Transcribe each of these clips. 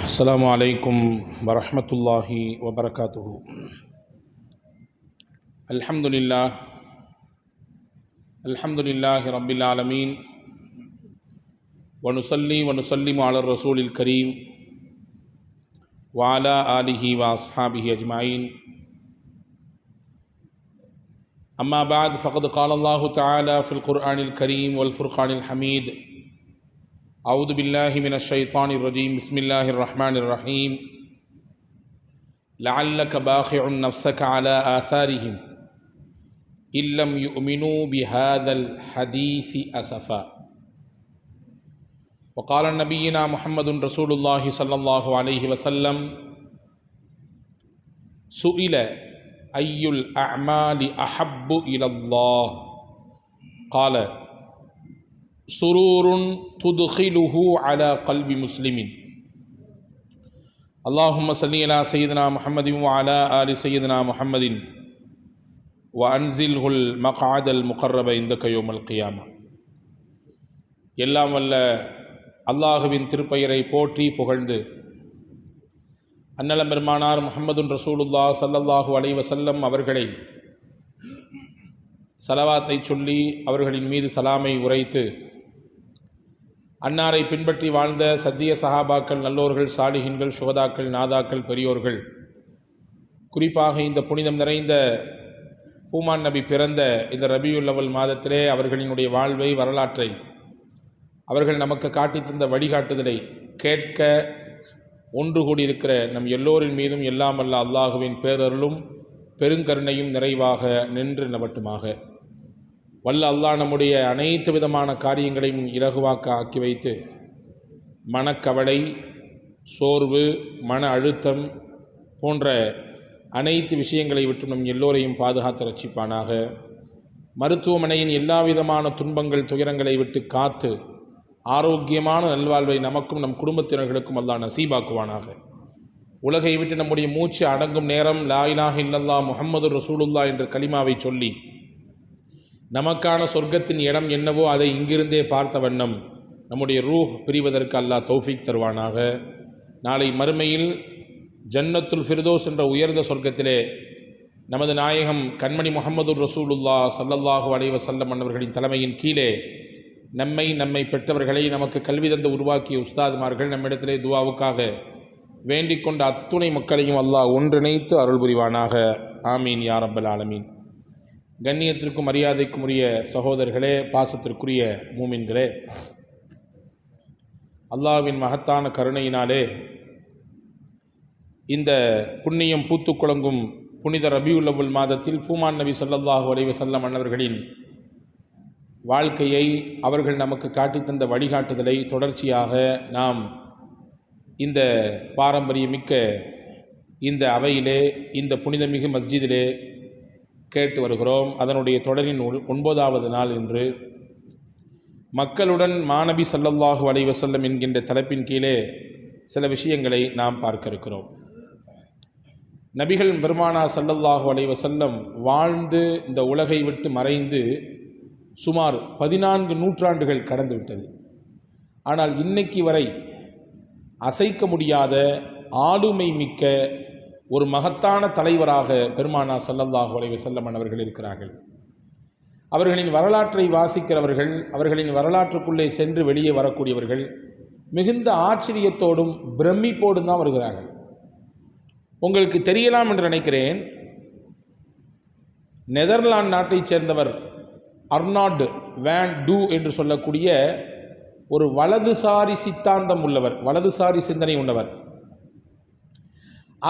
அஸ்ஸலாமு அலைக்கும் வரஹ்மத்துல்லாஹி வபரகாத்துஹு. அல்ஹம்துலில்லாஹி ரப்பில் ஆலமீன் வனுஸல்லி வனுஸல்லிமு அலர் ரசூலில் கரீம் வஅலா ஆலிஹி வ அஸ்ஹாபிஹி அஜ்மஈன். அம்மா பஅத் ஃபகத் क़ால அல்லாஹு தஆலா ஃபில் குர்ஆனில் கரீம் வல் ஃபுர்கானில் ஹமீத். أعوذ بالله من الشيطان الرجيم بسم الله الرحمن الرحيم لعلك باخع نفسك على آثارهم إن لم يؤمنوا بهذا الحديث أسفا. وقال نبينا محمد رسول الله صلى الله عليه وسلم سئل أي الأعمال أحب إلى الله قال سرور تدخله على قلب مسلم. اللهم صل على سيدنا محمد وعلى آل سيدنا محمد وأنزله المقعد المقرب عندك يوم القيامة. எல்லாம் வல்ல அல்லாஹுவின் திருப்பெயரை போற்றி புகழ்ந்து அன்னலம் பெருமானார் முஹம்மதுன் ரசூலுல்லாஹ் ஸல்லல்லாஹு அலைஹி வஸல்லம் அவர்களை ஸலவாத்தை சொல்லி அவர்களின் மீது சலாமை உரைத்து அன்னாரை பின்பற்றி வாழ்ந்த சத்திய சஹாபாக்கள், நல்லோர்கள், சாலிஹின்கள், சுகதாக்கள், நாதாக்கள், பெரியோர்கள், குறிப்பாக இந்த புனிதம் நிறைந்த பூமான் நபி பிறந்த இந்த ரபியுல் அவ்வல் மாதத்திலே அவர்களினுடைய வாழ்வை, வரலாற்றை, அவர்கள் நமக்கு காட்டித் தந்த வழிகாட்டுதலை கேட்க ஒன்று கூடியிருக்கிற நம் எல்லோரின் மீதும் எல்லாம் வல்ல அல்லாஹுவின் பேரருளும் பெருங்கருணையும் நிறைவாக நின்று நவட்டுமாக. வல்ல அல்லாஹ் நம்முடைய அனைத்து விதமான காரியங்களையும் இலகுவாக்க ஆக்கி வைத்து மனக்கவலை, சோர்வு, மன அழுத்தம் போன்ற அனைத்து விஷயங்களை விட்டு நம் எல்லோரையும் பாதுகாத்து ரட்சிப்பானாக. மருத்துவமனையின் எல்லா விதமான துன்பங்கள், துயரங்களை விட்டு காத்து ஆரோக்கியமான நல்வாழ்வை நமக்கும் நம் குடும்பத்தினர்களுக்கும் அல்லாஹ் நசீபாக்குவானாக. உலகை விட்டு நம்முடைய மூச்சு அடங்கும் நேரம் லா இலாஹ இல்லல்லாஹ் முஹம்மது ரசூலுல்லாஹ் என்ற கலிமாவை சொல்லி நமக்கான சொர்க்கத்தின் இடம் என்னவோ அதை இங்கிருந்தே பார்த்த வண்ணம் நம்முடைய ரூஹ் பிரிவதற்கு அல்லாஹ் தௌஃபீக் தருவானாக. நாளை மறுமையில் ஜன்னத்துல் ஃபிர்தௌஸ் என்ற உயர்ந்த சொர்க்கத்திலே நமது நாயகம் கண்மணி முஹம்மது ரசூலுல்லாஹ் ஸல்லல்லாஹு அலைஹி வஸல்லம் அன்னவர்களின் தலைமையின் கீழே நம்மை பெற்றவர்களை, நமக்கு கல்வி தந்து உருவாக்கிய உஸ்தாதுமார்கள், நம்மிடத்திலே துவாவுக்காக வேண்டிக் கொண்ட அத்துணை மக்களையும் அல்லாஹ் ஒன்றிணைத்து அருள் புரிவானாக. ஆமீன் யா ரப்பல் ஆலமீன். கண்ணியத்திற்கும் மரியாதைக்கும் உரிய சகோதரர்களே, பாசத்திற்குரிய மூமின்களே, அல்லாஹ்வின் மகத்தான கருணையினாலே இந்த புண்ணியம் பூத்து குலங்கும் புனித ரபியுல் அவ்வல் மாதத்தில் பூமான் நபி ஸல்லல்லாஹு அலைஹி வஸல்லம் அன்னவர்களின் வாழ்க்கையை, அவர்கள் நமக்கு காட்டித்தந்த வழிகாட்டுதலை தொடர்ச்சியாக நாம் இந்த பாரம்பரியமிக்க இந்த அவையிலே, இந்த புனிதமிகு மஸ்ஜிதிலே கேட்டு வருகிறோம். அதனுடைய தொடரின் 9வது நாள் இன்று. மக்களுடன் மாநபி ஸல்லல்லாஹு அலைஹி வஸல்லம் என்கின்ற தலைப்பின் கீழே சில விஷயங்களை நாம் பார்க்க இருக்கிறோம். நபிகள் பெருமானார் ஸல்லல்லாஹு அலைஹி வஸல்லம் வாழ்ந்து இந்த உலகை விட்டு மறைந்து சுமார் 14 நூற்றாண்டுகள் கடந்து விட்டது. ஆனால் இன்னைக்கு வரை அசைக்க முடியாத ஆளுமை மிக்க ஒரு மகத்தான தலைவராக பெருமானார் ஸல்லல்லாஹு அலைஹி வஸல்லம் அவர்கள் இருக்கிறார்கள். அவர்களின் வரலாற்றை வாசிக்கிறவர்கள், அவர்களின் வரலாற்றுக்குள்ளே சென்று வெளியே வரக்கூடியவர்கள் மிகுந்த ஆச்சரியத்தோடும் பிரமிப்போடும் தான் வருகிறார்கள். உங்களுக்கு தெரியலாம் என்று நினைக்கிறேன், நெதர்லாந்து நாட்டைச் சேர்ந்தவர் அர்னால்டு வேன் டூ என்று சொல்லக்கூடிய ஒரு வலதுசாரி சித்தாந்தம் உள்ளவர், வலதுசாரி சிந்தனை உள்ளவர்.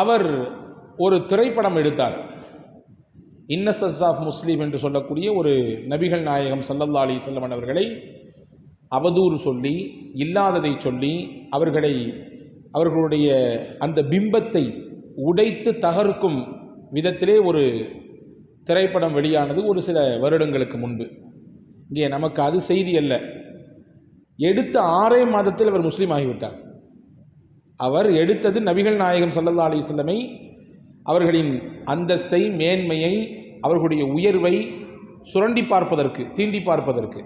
அவர் ஒரு திரைப்படம் எடுத்தார். இன்னசென்ஸ் ஆஃப் முஸ்லீம் என்று சொல்லக்கூடிய ஒரு நபிகள் நாயகம் ஸல்லல்லாஹு அலைஹி வஸல்லம் அவர்களை அவதூறு சொல்லி, இல்லாததை சொல்லி, அவர்களுடைய அந்த பிம்பத்தை உடைத்து தகர்க்கும் விதத்திலே ஒரு திரைப்படம் வெளியானது ஒரு சில வருடங்களுக்கு முன்பு. இங்கே நமக்கு அது செய்தி அல்ல. எடுத்த 6 மாதத்தில் அவர் முஸ்லீம் ஆகிவிட்டார். அவர் எடுத்தது நபிகள் நாயகம் ஸல்லல்லாஹு அலைஹி வஸல்லமை, அவர்களின் அந்தஸ்தை, மேன்மையை, அவர்களுடைய உயர்வை சுரண்டி பார்ப்பதற்கு, தீண்டி பார்ப்பதற்கு.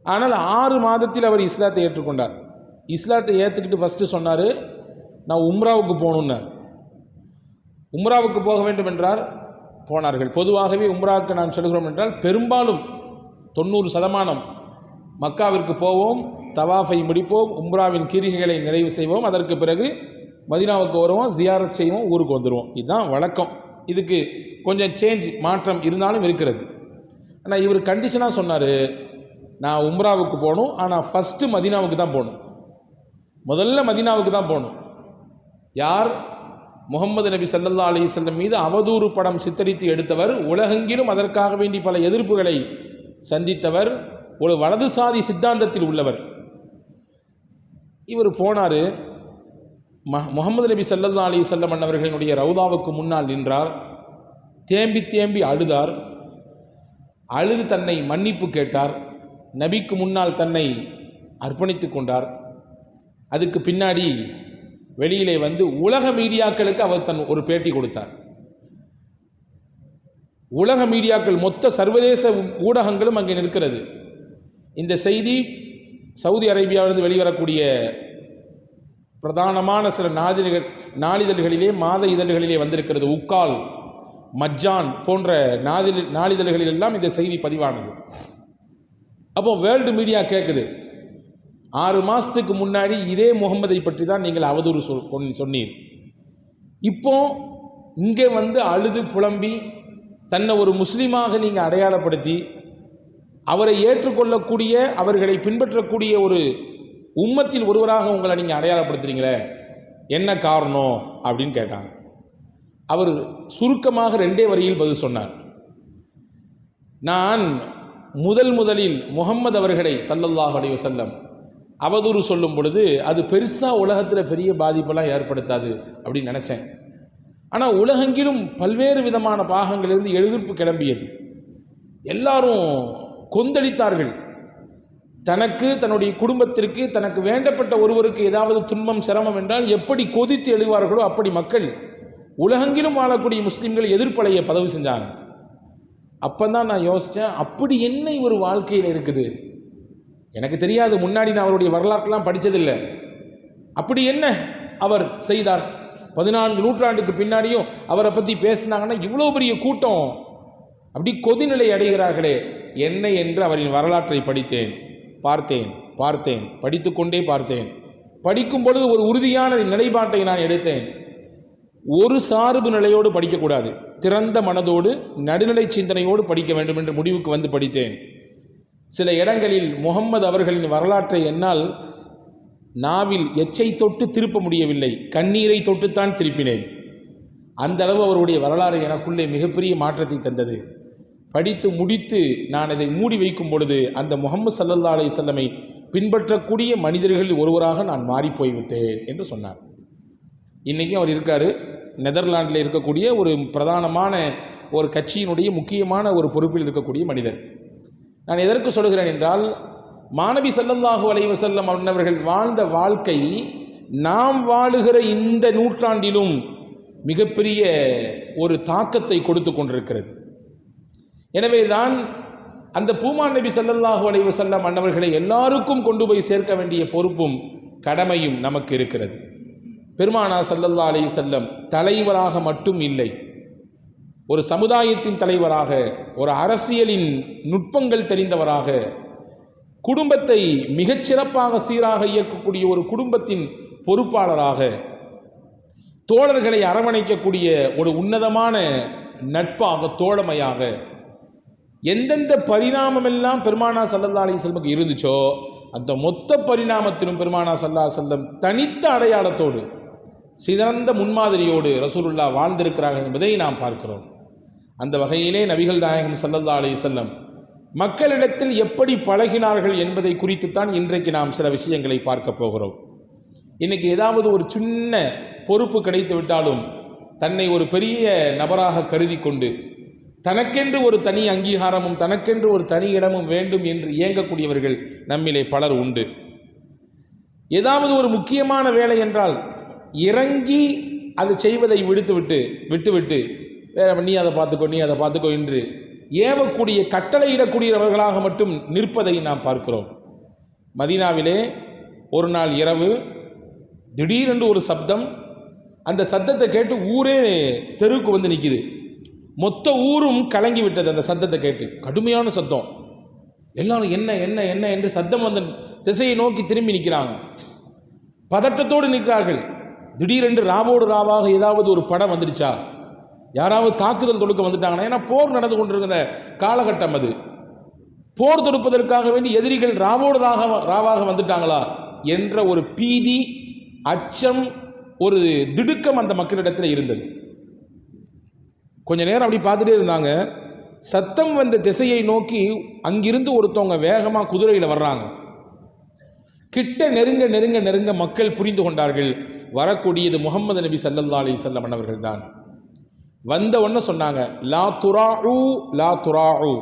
ஆனால் 6 மாதத்தில் அவர் இஸ்லாத்தை ஏற்றுக்கொண்டார். இஸ்லாத்தை ஏற்றுக்கிட்டு ஃபஸ்ட்டு சொன்னார், நான் உம்ராவுக்கு போகணுன்னார். உம்ராவுக்கு போக வேண்டும் என்றால் போனார்கள். பொதுவாகவே உம்ராவுக்கு நாம் செல்கிறோம் என்றால் பெரும்பாலும் 90% மக்காவிற்கு போவோம், தவாஃபை முடிப்போம், உம்ராவின் கிரிகைகளை நிறைவு செய்வோம், அதற்கு பிறகு மதீனாவுக்கு வருவோம், ஜியாரத் செய்வோம், ஊருக்கு வந்துடுவோம். இதுதான் வழக்கம். இதுக்கு கொஞ்சம் சேஞ்ச் மாற்றம் இருந்தாலும் இருக்கிறது. ஆனால் இவர் கண்டிஷனாக சொன்னார், நான் உம்ராவுக்கு போகணும், ஆனால் ஃபஸ்ட்டு மதீனாவுக்கு தான் போகணும், முதல்ல மதீனாவுக்கு தான் போகணும். யார்? முகமது நபி ஸல்லல்லாஹு அலைஹி வஸல்லம் மீது அவதூறு படம் சித்தரித்து எடுத்தவர், உலகெங்கிலும் அதற்காக வேண்டி பல எதிர்ப்புகளை சந்தித்தவர், ஒரு வலதுசாரி சித்தாந்தத்தில் உள்ளவர். இவர் போனார், முகமது நபி ஸல்லல்லாஹு அலைஹி வஸல்லம் அன்னவர்களினுடைய ரவுதாவுக்கு முன்னால் நின்றார். தேம்பி தேம்பி அழுதார். அழுது தன்னை மன்னிப்பு கேட்டார். நபிக்கு முன்னால் தன்னை அர்ப்பணித்து கொண்டார். அதுக்கு பின்னாடி வெளியிலே வந்து உலக மீடியாக்களுக்கு அவர் தன் ஒரு பேட்டி கொடுத்தார். உலக மீடியாக்கள், மொத்த சர்வதேச ஊடகங்களும் அங்கே நிற்கிறது. இந்த செய்தி சவுதி அரேபியாவிலிருந்து வெளிவரக்கூடிய பிரதானமான சில நாளிதழ்களிலே, மாத இதழ்களிலே வந்திருக்கிறது. உக்கால், மஜ்ஜான் போன்ற நாளிதழ்களிலெல்லாம் இந்த செய்தி பதிவானது. அப்போ வேர்ல்டு மீடியா கேட்குது, 6 மாதத்துக்கு முன்னாடி இதே முகம்மதை பற்றி தான் நீங்கள் அவதூறு சொன்னீர். இப்போ இங்கே வந்து அழுது புலம்பி தன்னை ஒரு முஸ்லீமாக நீங்கள் அடையாளப்படுத்தி அவரை ஏற்றுக்கொள்ளக்கூடிய, அவர்களை பின்பற்றக்கூடிய ஒரு உம்மத்தில் ஒருவராக உங்களை நீங்கள் அடையாளப்படுத்துறீங்களே, என்ன காரணம் அப்படின்னு கேட்டாங்க. அவர் சுருக்கமாக 2 வரியில் பதில் சொன்னார். நான் முதலில் முகம்மது அவர்களை ஸல்லல்லாஹு அலைஹி வஸல்லம் அவதூறு சொல்லும் பொழுது அது பெருசாக உலகத்தில் பெரிய பாதிப்பெல்லாம் ஏற்படுத்தாது அப்படின்னு நினச்சேன். ஆனால் உலகெங்கிலும் பல்வேறு விதமான பாகங்களிலிருந்து எதிர்ப்பு கிளம்பியது. எல்லாரும் கொந்தளித்தார்கள். தனக்கு, தன்னுடைய குடும்பத்திற்கு, தனக்கு வேண்டப்பட்ட ஒருவருக்கு ஏதாவது துன்பம் சிரமம் என்றால் எப்படி கொதித்து எழுவார்களோ அப்படி மக்கள், உலகெங்கிலும் வாழக்கூடிய முஸ்லீம்கள் எதிர்ப்பலையை பதிவு செஞ்சாங்க. அப்போ தான் நான் யோசித்தேன், அப்படி என்ன ஒரு வாழ்க்கையில் இருக்குது, எனக்கு தெரியாது, முன்னாடி நான் அவருடைய வரலாற்றெல்லாம் படித்ததில்லை. அப்படி என்ன அவர் செய்தார்? 14 நூற்றாண்டுக்கு பின்னாடியும் அவரை பற்றி பேசினாங்கன்னா இவ்வளோ பெரிய கூட்டம் அப்படி கொதிநிலை அடைகிறார்களே என்ன என்று அவரின் வரலாற்றை பார்த்தேன், படித்து கொண்டே பார்த்தேன். படிக்கும் பொழுது ஒரு உறுதியான நிலைப்பாட்டை நான் எடுத்தேன். ஒரு சார்பு நிலையோடு படிக்கக்கூடாது, திறந்த மனதோடு நடுநிலை சிந்தனையோடு படிக்க வேண்டும் என்று முடிவுக்கு வந்து படித்தேன். சில இடங்களில் முகம்மது அவர்களின் வரலாற்றை என்னால் நாவில் எச்சை தொட்டு திருப்ப முடியவில்லை, கண்ணீரை தொட்டுத்தான் திருப்பினேன். அந்த அளவு அவருடைய வரலாறு எனக்குள்ளே மிகப்பெரிய மாற்றத்தை தந்தது. படித்து முடித்து நான் அதை மூடி வைக்கும் பொழுது அந்த முகம்மது ஸல்லல்லாஹு அலைஹி வஸல்லமை பின்பற்றக்கூடிய மனிதர்களில் ஒருவராக நான் மாறிப்போய்விட்டேன் என்று சொன்னார். இன்றைக்கும் அவர் இருக்கார். நெதர்லாண்டில் இருக்கக்கூடிய ஒரு பிரதானமான ஒரு கட்சியினுடைய முக்கியமான ஒரு பொறுப்பில் இருக்கக்கூடிய மனிதர். நான் எதற்கு சொல்கிறேன் என்றால், மாநபி ஸல்லல்லாஹு அலைஹி வஸல்லம் அவர்கள் வாழ்ந்த வாழ்க்கை நாம் வாழுகிற இந்த நூற்றாண்டிலும் மிகப்பெரிய ஒரு தாக்கத்தை கொடுத்து கொண்டிருக்கிறது. எனவே தான் அந்த பூமான் நபி ஸல்லல்லாஹு அலைஹி வஸல்லம் அன்னவர்களை எல்லாருக்கும் கொண்டு போய் சேர்க்க வேண்டிய பொறுப்பும் கடமையும் நமக்கு இருக்கிறது. பெருமானார் ஸல்லல்லாஹு அலைஹி வஸல்லம் தலைவராக மட்டும் இல்லை, ஒரு சமுதாயத்தின் தலைவராக, ஒரு அரசியலின் நுட்பங்கள் தெரிந்தவராக, குடும்பத்தை மிகச்சிறப்பாக சீராக இயக்கக்கூடிய ஒரு குடும்பத்தின் பொறுப்பாளராக, தோழர்களை அரவணைக்கக்கூடிய ஒரு உன்னதமான நட்பாக, தோழமையாக, எந்தெந்த பரிணாமமெல்லாம் பெருமானார் ஸல்லல்லாஹு அலைஹி வஸல்லம் இருந்துச்சோ அந்த மொத்த பரிணாமத்திலும் பெருமானார் ஸல்லல்லாஹு அலைஹி வஸல்லம் தனித்த அடையாளத்தோடு, சிறந்த முன்மாதிரியோடு ரசூலுல்லாஹ் வாழ்ந்திருக்கிறார்கள் என்பதை நாம் பார்க்கிறோம். அந்த வகையிலே நபிகள் நாயகம் ஸல்லல்லாஹு அலைஹி வஸல்லம் மக்களிடத்தில் எப்படி பழகினார்கள் என்பதை குறித்துத்தான் இன்றைக்கு நாம் சில விஷயங்களை பார்க்க போகிறோம். இன்றைக்கி ஏதாவது ஒரு சின்ன பொறுப்பு கிடைத்து விட்டாலும் தன்னை ஒரு பெரிய நபராக கருதி கொண்டு தனக்கென்று ஒரு தனி அங்கீகாரமும் தனக்கென்று ஒரு தனி இடமும் வேண்டும் என்று இயங்கக்கூடியவர்கள் நம்மிலே பலர் உண்டு. ஏதாவது ஒரு முக்கியமான வேலை என்றால் இறங்கி அது செய்வதை விட்டுவிட்டு வேற நீ அதை பார்த்துக்கோ என்று ஏவக்கூடிய, கட்டளையிடக்கூடியவர்களாக மட்டும் நிற்பதை நாம் பார்க்கிறோம். மதீனாவிலே ஒரு நாள் இரவு திடீரென்று ஒரு சப்தம், அந்த சத்தத்தை கேட்டு ஊரே தெருவுக்கு வந்து நிற்கிது. மொத்த ஊரும் கலங்கி விட்டது அந்த சத்தத்தை கேட்டு. கடுமையான சத்தம். எல்லாரும் என்ன என்ன என்ன என்று சத்தம் வந்த திசையை நோக்கி திரும்பி நிற்கிறாங்க. பதட்டத்தோடு நிற்கிறார்கள். திடீரென்று ராவோடு ராவாக ஏதாவது ஒரு படம் வந்துடுச்சா, யாராவது தாக்குதல் தொடுக்க வந்துட்டாங்கன்னா, ஏன்னா போர் நடந்து கொண்டிருக்கிற காலகட்டம் அது, போர் தொடுப்பதற்காக வேண்டி எதிரிகள் ராவோடு ராவாக வந்துட்டாங்களா என்ற ஒரு பீதி, அச்சம், ஒரு திடுக்கம் அந்த மக்களிடத்தில் இருந்தது. கொஞ்ச நேரம் அப்படி பார்த்துட்டே இருந்தாங்க. சத்தம் வந்த திசையை நோக்கி அங்கிருந்து ஒருத்தவங்க வேகமாக குதிரையில் வர்றாங்க. கிட்ட நெருங்க நெருங்க நெருங்க மக்கள் புரிந்து கொண்டார்கள், வரக்கூடியது முஹம்மது நபி ஸல்லல்லாஹு அலைஹி வஸல்லம் அவர்கள் தான். வந்த உடனே சொன்னாங்க, லா துராஉ லா துராஉ,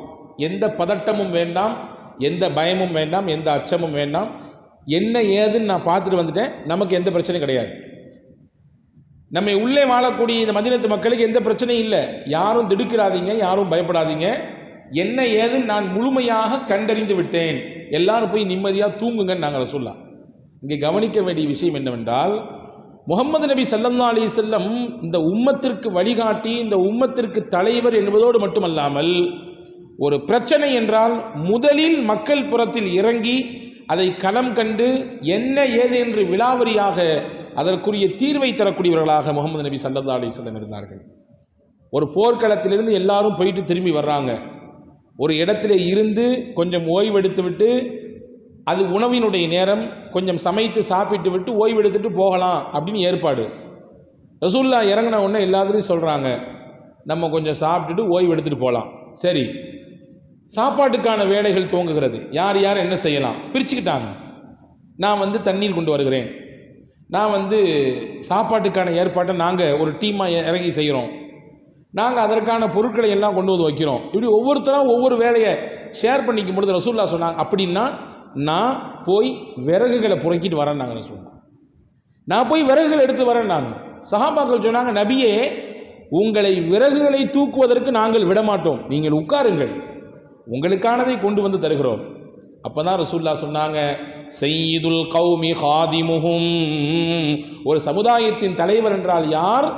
எந்த பதட்டமும் வேண்டாம், எந்த பயமும் வேண்டாம், எந்த அச்சமும் வேண்டாம். என்ன ஏதுன்னு நான் பார்த்துட்டு வந்துட்டேன், நமக்கு எந்த பிரச்சனையும் கிடையாது. நம்ம உள்ளே வாழக்கூடிய இந்த மதீனத்து மக்களுக்கு எந்த பிரச்சனையும் இல்லை. யாரும் திடுக்கிறாதீங்க, யாரும் பயப்படாதீங்க. என்ன ஏதுன்னு நான் முழுமையாக கண்டறிந்து விட்டேன், எல்லாரும் போய் நிம்மதியாக தூங்குங்கன்னு நாங்கள் சொல்லலாம். இங்கே கவனிக்க வேண்டிய விஷயம் என்னவென்றால், முஹம்மது நபி ஸல்லல்லாஹு அலைஹி வஸல்லம் இந்த உம்மத்திற்கு வழிகாட்டி, இந்த உம்மத்திற்கு தலைவர் என்பதோடு மட்டுமல்லாமல், ஒரு பிரச்சனை என்றால் முதலில் மக்கள் புறத்தில் இறங்கி அதை களம் கண்டு என்ன ஏது என்று விலாவரியாக அதற்குரிய தீர்வை தரக்கூடியவர்களாக முஹம்மது நபி ஸல்லல்லாஹு அலைஹி வஸல்லம் இருந்தார்கள். ஒரு போர்க்களத்திலிருந்து எல்லாரும் போயிட்டு திரும்பி வர்றாங்க. ஒரு இடத்துல இருந்து கொஞ்சம் ஓய்வெடுத்து விட்டு, அது உணவினுடைய நேரம், கொஞ்சம் சமைத்து சாப்பிட்டு விட்டு ஓய்வெடுத்துட்டு போகலாம் அப்படின்னு ஏற்பாடு. ரசூலுல்லாஹ் இறங்கின உடனே எல்லாத்துலேயும் சொல்கிறாங்க, நம்ம கொஞ்சம் சாப்பிட்டுட்டு ஓய்வெடுத்துட்டு போகலாம். சரி, சாப்பாட்டுக்கான வேலைகள் துவங்குகிறது. யார் யார் என்ன செய்யலாம் பிரிச்சுக்கிட்டாங்க. நான் தண்ணீர் கொண்டு வருகிறேன், நான் சாப்பாட்டுக்கான ஏற்பாட்டை நாங்கள் ஒரு டீமாக இறங்கி செய்கிறோம், நாங்கள் அதற்கான பொருட்களை எல்லாம் கொண்டு வந்து வைக்கிறோம். இப்படி ஒவ்வொருத்தரும் ஒவ்வொரு வேலையை ஷேர் பண்ணிக்கும் பொழுது ரசூலுல்லாஹ் சொன்னாங்க, அப்படின்னா நான் போய் விறகுகளை புறக்கிட்டு வரேன். நாங்கள் ரசூலுல்லாஹ், நான் போய் விறகுகளை எடுத்து வரேன். நாங்கள் சஹாபாக்கள் சொன்னாங்க, நபியே, உங்களை விறகுகளை தூக்குவதற்கு நாங்கள் விடமாட்டோம், நீங்கள் உட்காருங்கள், உங்களுக்கானதை கொண்டு வந்து தருகிறோம். அப்போ தான் ரசூலுல்லாஹ் சொன்னாங்க, சய்யிதுல் கௌமி ஹாதிமுஹும், ஒரு சமுதாயத்தின் தலைவர் என்றால் யார்?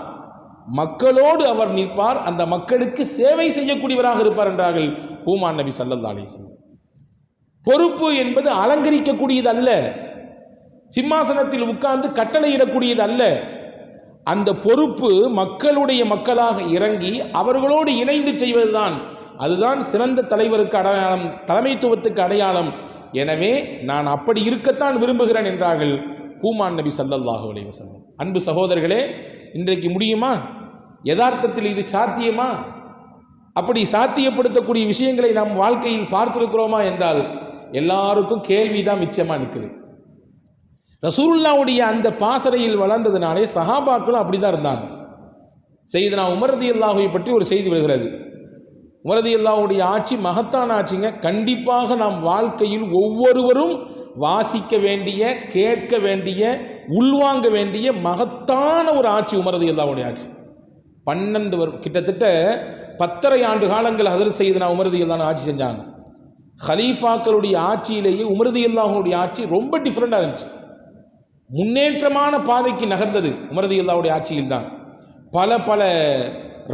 மக்களோடு அவர் நிற்பார், அந்த மக்களுக்கு சேவை செய்யக்கூடியவராக இருப்பார் என்றார்கள் பூமான் நபி ஸல்லல்லாஹு அலைஹி வஸல்லம். பொறுப்பு என்பது அலங்கரிக்கக்கூடியது அல்ல, சிம்மாசனத்தில் உட்கார்ந்து கட்டளையிடக்கூடியது அல்ல. அந்த பொறுப்பு மக்களுடைய மக்களாக இறங்கி அவர்களோடு இணைந்து செய்வதுதான். அதுதான் சிறந்த தலைவருக்கு அடையாளம், தலைமைத்துவத்துக்கு அடையாளம். எனவே நான் அப்படி இருக்கத்தான் விரும்புகிறேன் என்றார்கள் பூமான் நபி ஸல்லல்லாஹு அலைஹி வஸல்லம். அன்பு சகோதரர்களே, இன்றைக்கு முடியுமா? யதார்த்தத்தில் இது சாத்தியமா? அப்படி சாத்தியப்படுத்தக்கூடிய விஷயங்களை நாம் வாழ்க்கையில் பார்த்திருக்கிறோமா என்றால் எல்லாருக்கும் கேள்விதான் மிச்சமாக நிற்குது. ரசூலுல்லாஹ்வுடைய அந்த பாசறையில் வளர்ந்ததுனாலே சஹாபாக்களும் அப்படி தான் இருந்தாங்க. சையதுனா உமர் ரலியல்லாஹு பற்றி ஒரு செய்தி வருகிறது. உமர் ரலியல்லாஹுடைய ஆட்சி மகத்தான ஆட்சிங்க. கண்டிப்பாக நாம் வாழ்க்கையில் ஒவ்வொருவரும் வாசிக்க வேண்டிய, கேட்க வேண்டிய, உள்வாங்க வேண்டிய மகத்தான ஒரு ஆட்சி உமர் ரலியல்லாஹுடைய ஆட்சி. 12 கிட்டத்தட்ட 10.5 ஆண்டு காலங்கள் ஹஸரத் சையதுனா உமர் ரலியல்லாஹு ஆட்சி செஞ்சாங்க. ஹலீஃபாக்களுடைய ஆட்சியிலேயே உமர் ரலியல்லாஹுடைய ஆட்சி ரொம்ப டிஃப்ரெண்டாக இருந்துச்சு. முன்னேற்றமான பாதைக்கு நகர்ந்தது உமர் ரலியல்லாஹுடைய ஆட்சியில் தான். பல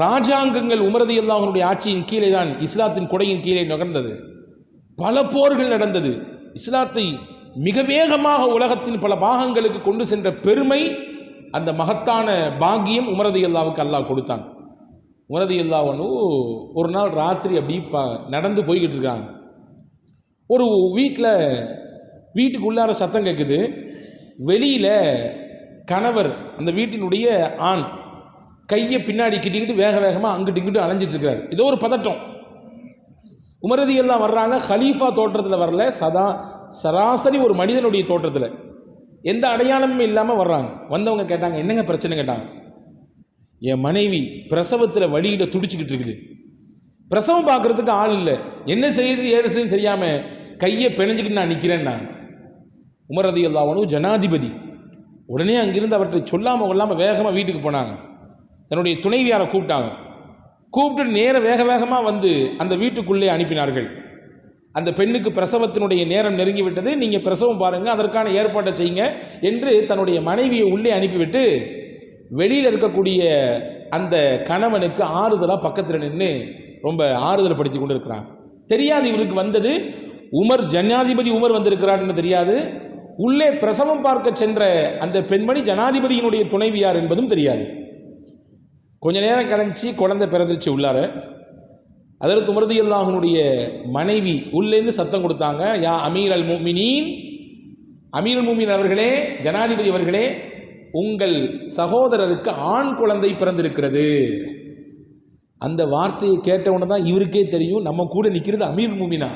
ராஜாங்கங்கள் உமர் ரலியல்லாஹுடைய ஆட்சியின் கீழே தான், இஸ்லாத்தின் கொடையின் கீழே நகர்ந்தது. பல போர்கள் நடந்தது. இஸ்லாத்தை மிக வேகமாக உலகத்தின் பல பாகங்களுக்கு கொண்டு சென்ற பெருமை, அந்த மகத்தான பாக்கியம் உமர் ரலியல்லாஹுக்கு அல்லாஹ் கொடுத்தான். உமர் ரலியல்லாஹு ஒரு நாள் ராத்திரி அப்படி நடந்து போய்கிட்டு இருக்காங்க. ஒரு வீட்டுக்குள்ளார சத்தம் கேட்குது. வெளியில் கணவர், அந்த வீட்டினுடைய ஆண், கையை பின்னாடி கிட்டிக்கிட்டு வேக வேகமாக அங்கிட்டு இங்கிட்டு அலைஞ்சிட்டு இருக்கிறார். ஏதோ ஒரு பதட்டம். உமர் ரலியல்லாஹு வர்றாங்க. ஹலீஃபா தோற்றத்தில் வரல, சராசரி ஒரு மனிதனுடைய தோற்றத்தில், எந்த அடையாளமும் இல்லாமல் வர்றாங்க. வந்தவங்க கேட்டாங்க, என்னங்க பிரச்சனை கேட்டாங்க. என் மனைவி பிரசவத்தில் வழியில் துடிச்சிக்கிட்டு இருக்குது, பிரசவம் பார்க்குறதுக்கு ஆள் இல்லை, என்ன செய்யுது ஏது செய்யுது தெரியாமல் கையை பிணைஞ்சிக்கிட்டு நான் நிற்கிறேன்னாங்க. உமர் ரலியல்லாஹு அன்ஹு ஜனாதிபதி. உடனே அங்கிருந்து அவற்றை சொல்லாமல் கொள்ளாமல் வேகமாக வீட்டுக்கு போனாங்க. தன்னுடைய துணைவியாரை கூப்பிட்டாங்க. கூப்பிட்டு நேர வேகமாக அந்த வீட்டுக்குள்ளே அனுப்பினார்கள். அந்த பெண்ணுக்கு பிரசவத்தினுடைய நேரம் நெருங்கிவிட்டது, நீங்கள் பிரசவம் பாருங்கள், அதற்கான ஏற்பாட்டை செய்யுங்க என்று தன்னுடைய மனைவியை உள்ளே அனுப்பிவிட்டு வெளியில் இருக்கக்கூடிய அந்த கணவனுக்கு ஆறுதலாக பக்கத்தில் நின்று ரொம்ப ஆறுதல் படுத்தி கொண்டு இருக்கிறான். தெரியாது இவருக்கு வந்தது உமர், ஜனாதிபதி உமர் வந்திருக்கிறார்னு தெரியாது. உள்ளே பிரசவம் பார்க்க சென்ற அந்த பெண்மணி ஜனாதிபதியினுடைய துணைவியார் என்பதும் தெரியாது. கொஞ்ச நேரம் கழிச்சு குழந்தை பிறந்துச்சு உள்ளார. அதற்கு உமர் ரலியல்லாஹுனுடைய மனைவி உள்ளேருந்து சத்தம் கொடுத்தாங்க, யா அமீர் அல் முஃமினீன், அமீர் அல் முஃமினீன் அவர்களே, ஜனாதிபதி அவர்களே, உங்கள் சகோதரருக்கு ஆண் குழந்தை பிறந்திருக்கிறது. அந்த வார்த்தையை கேட்டவுடனே தான் இவருக்கே தெரியும் நம்ம கூட நிற்கிறது அமீர் முஃமினா,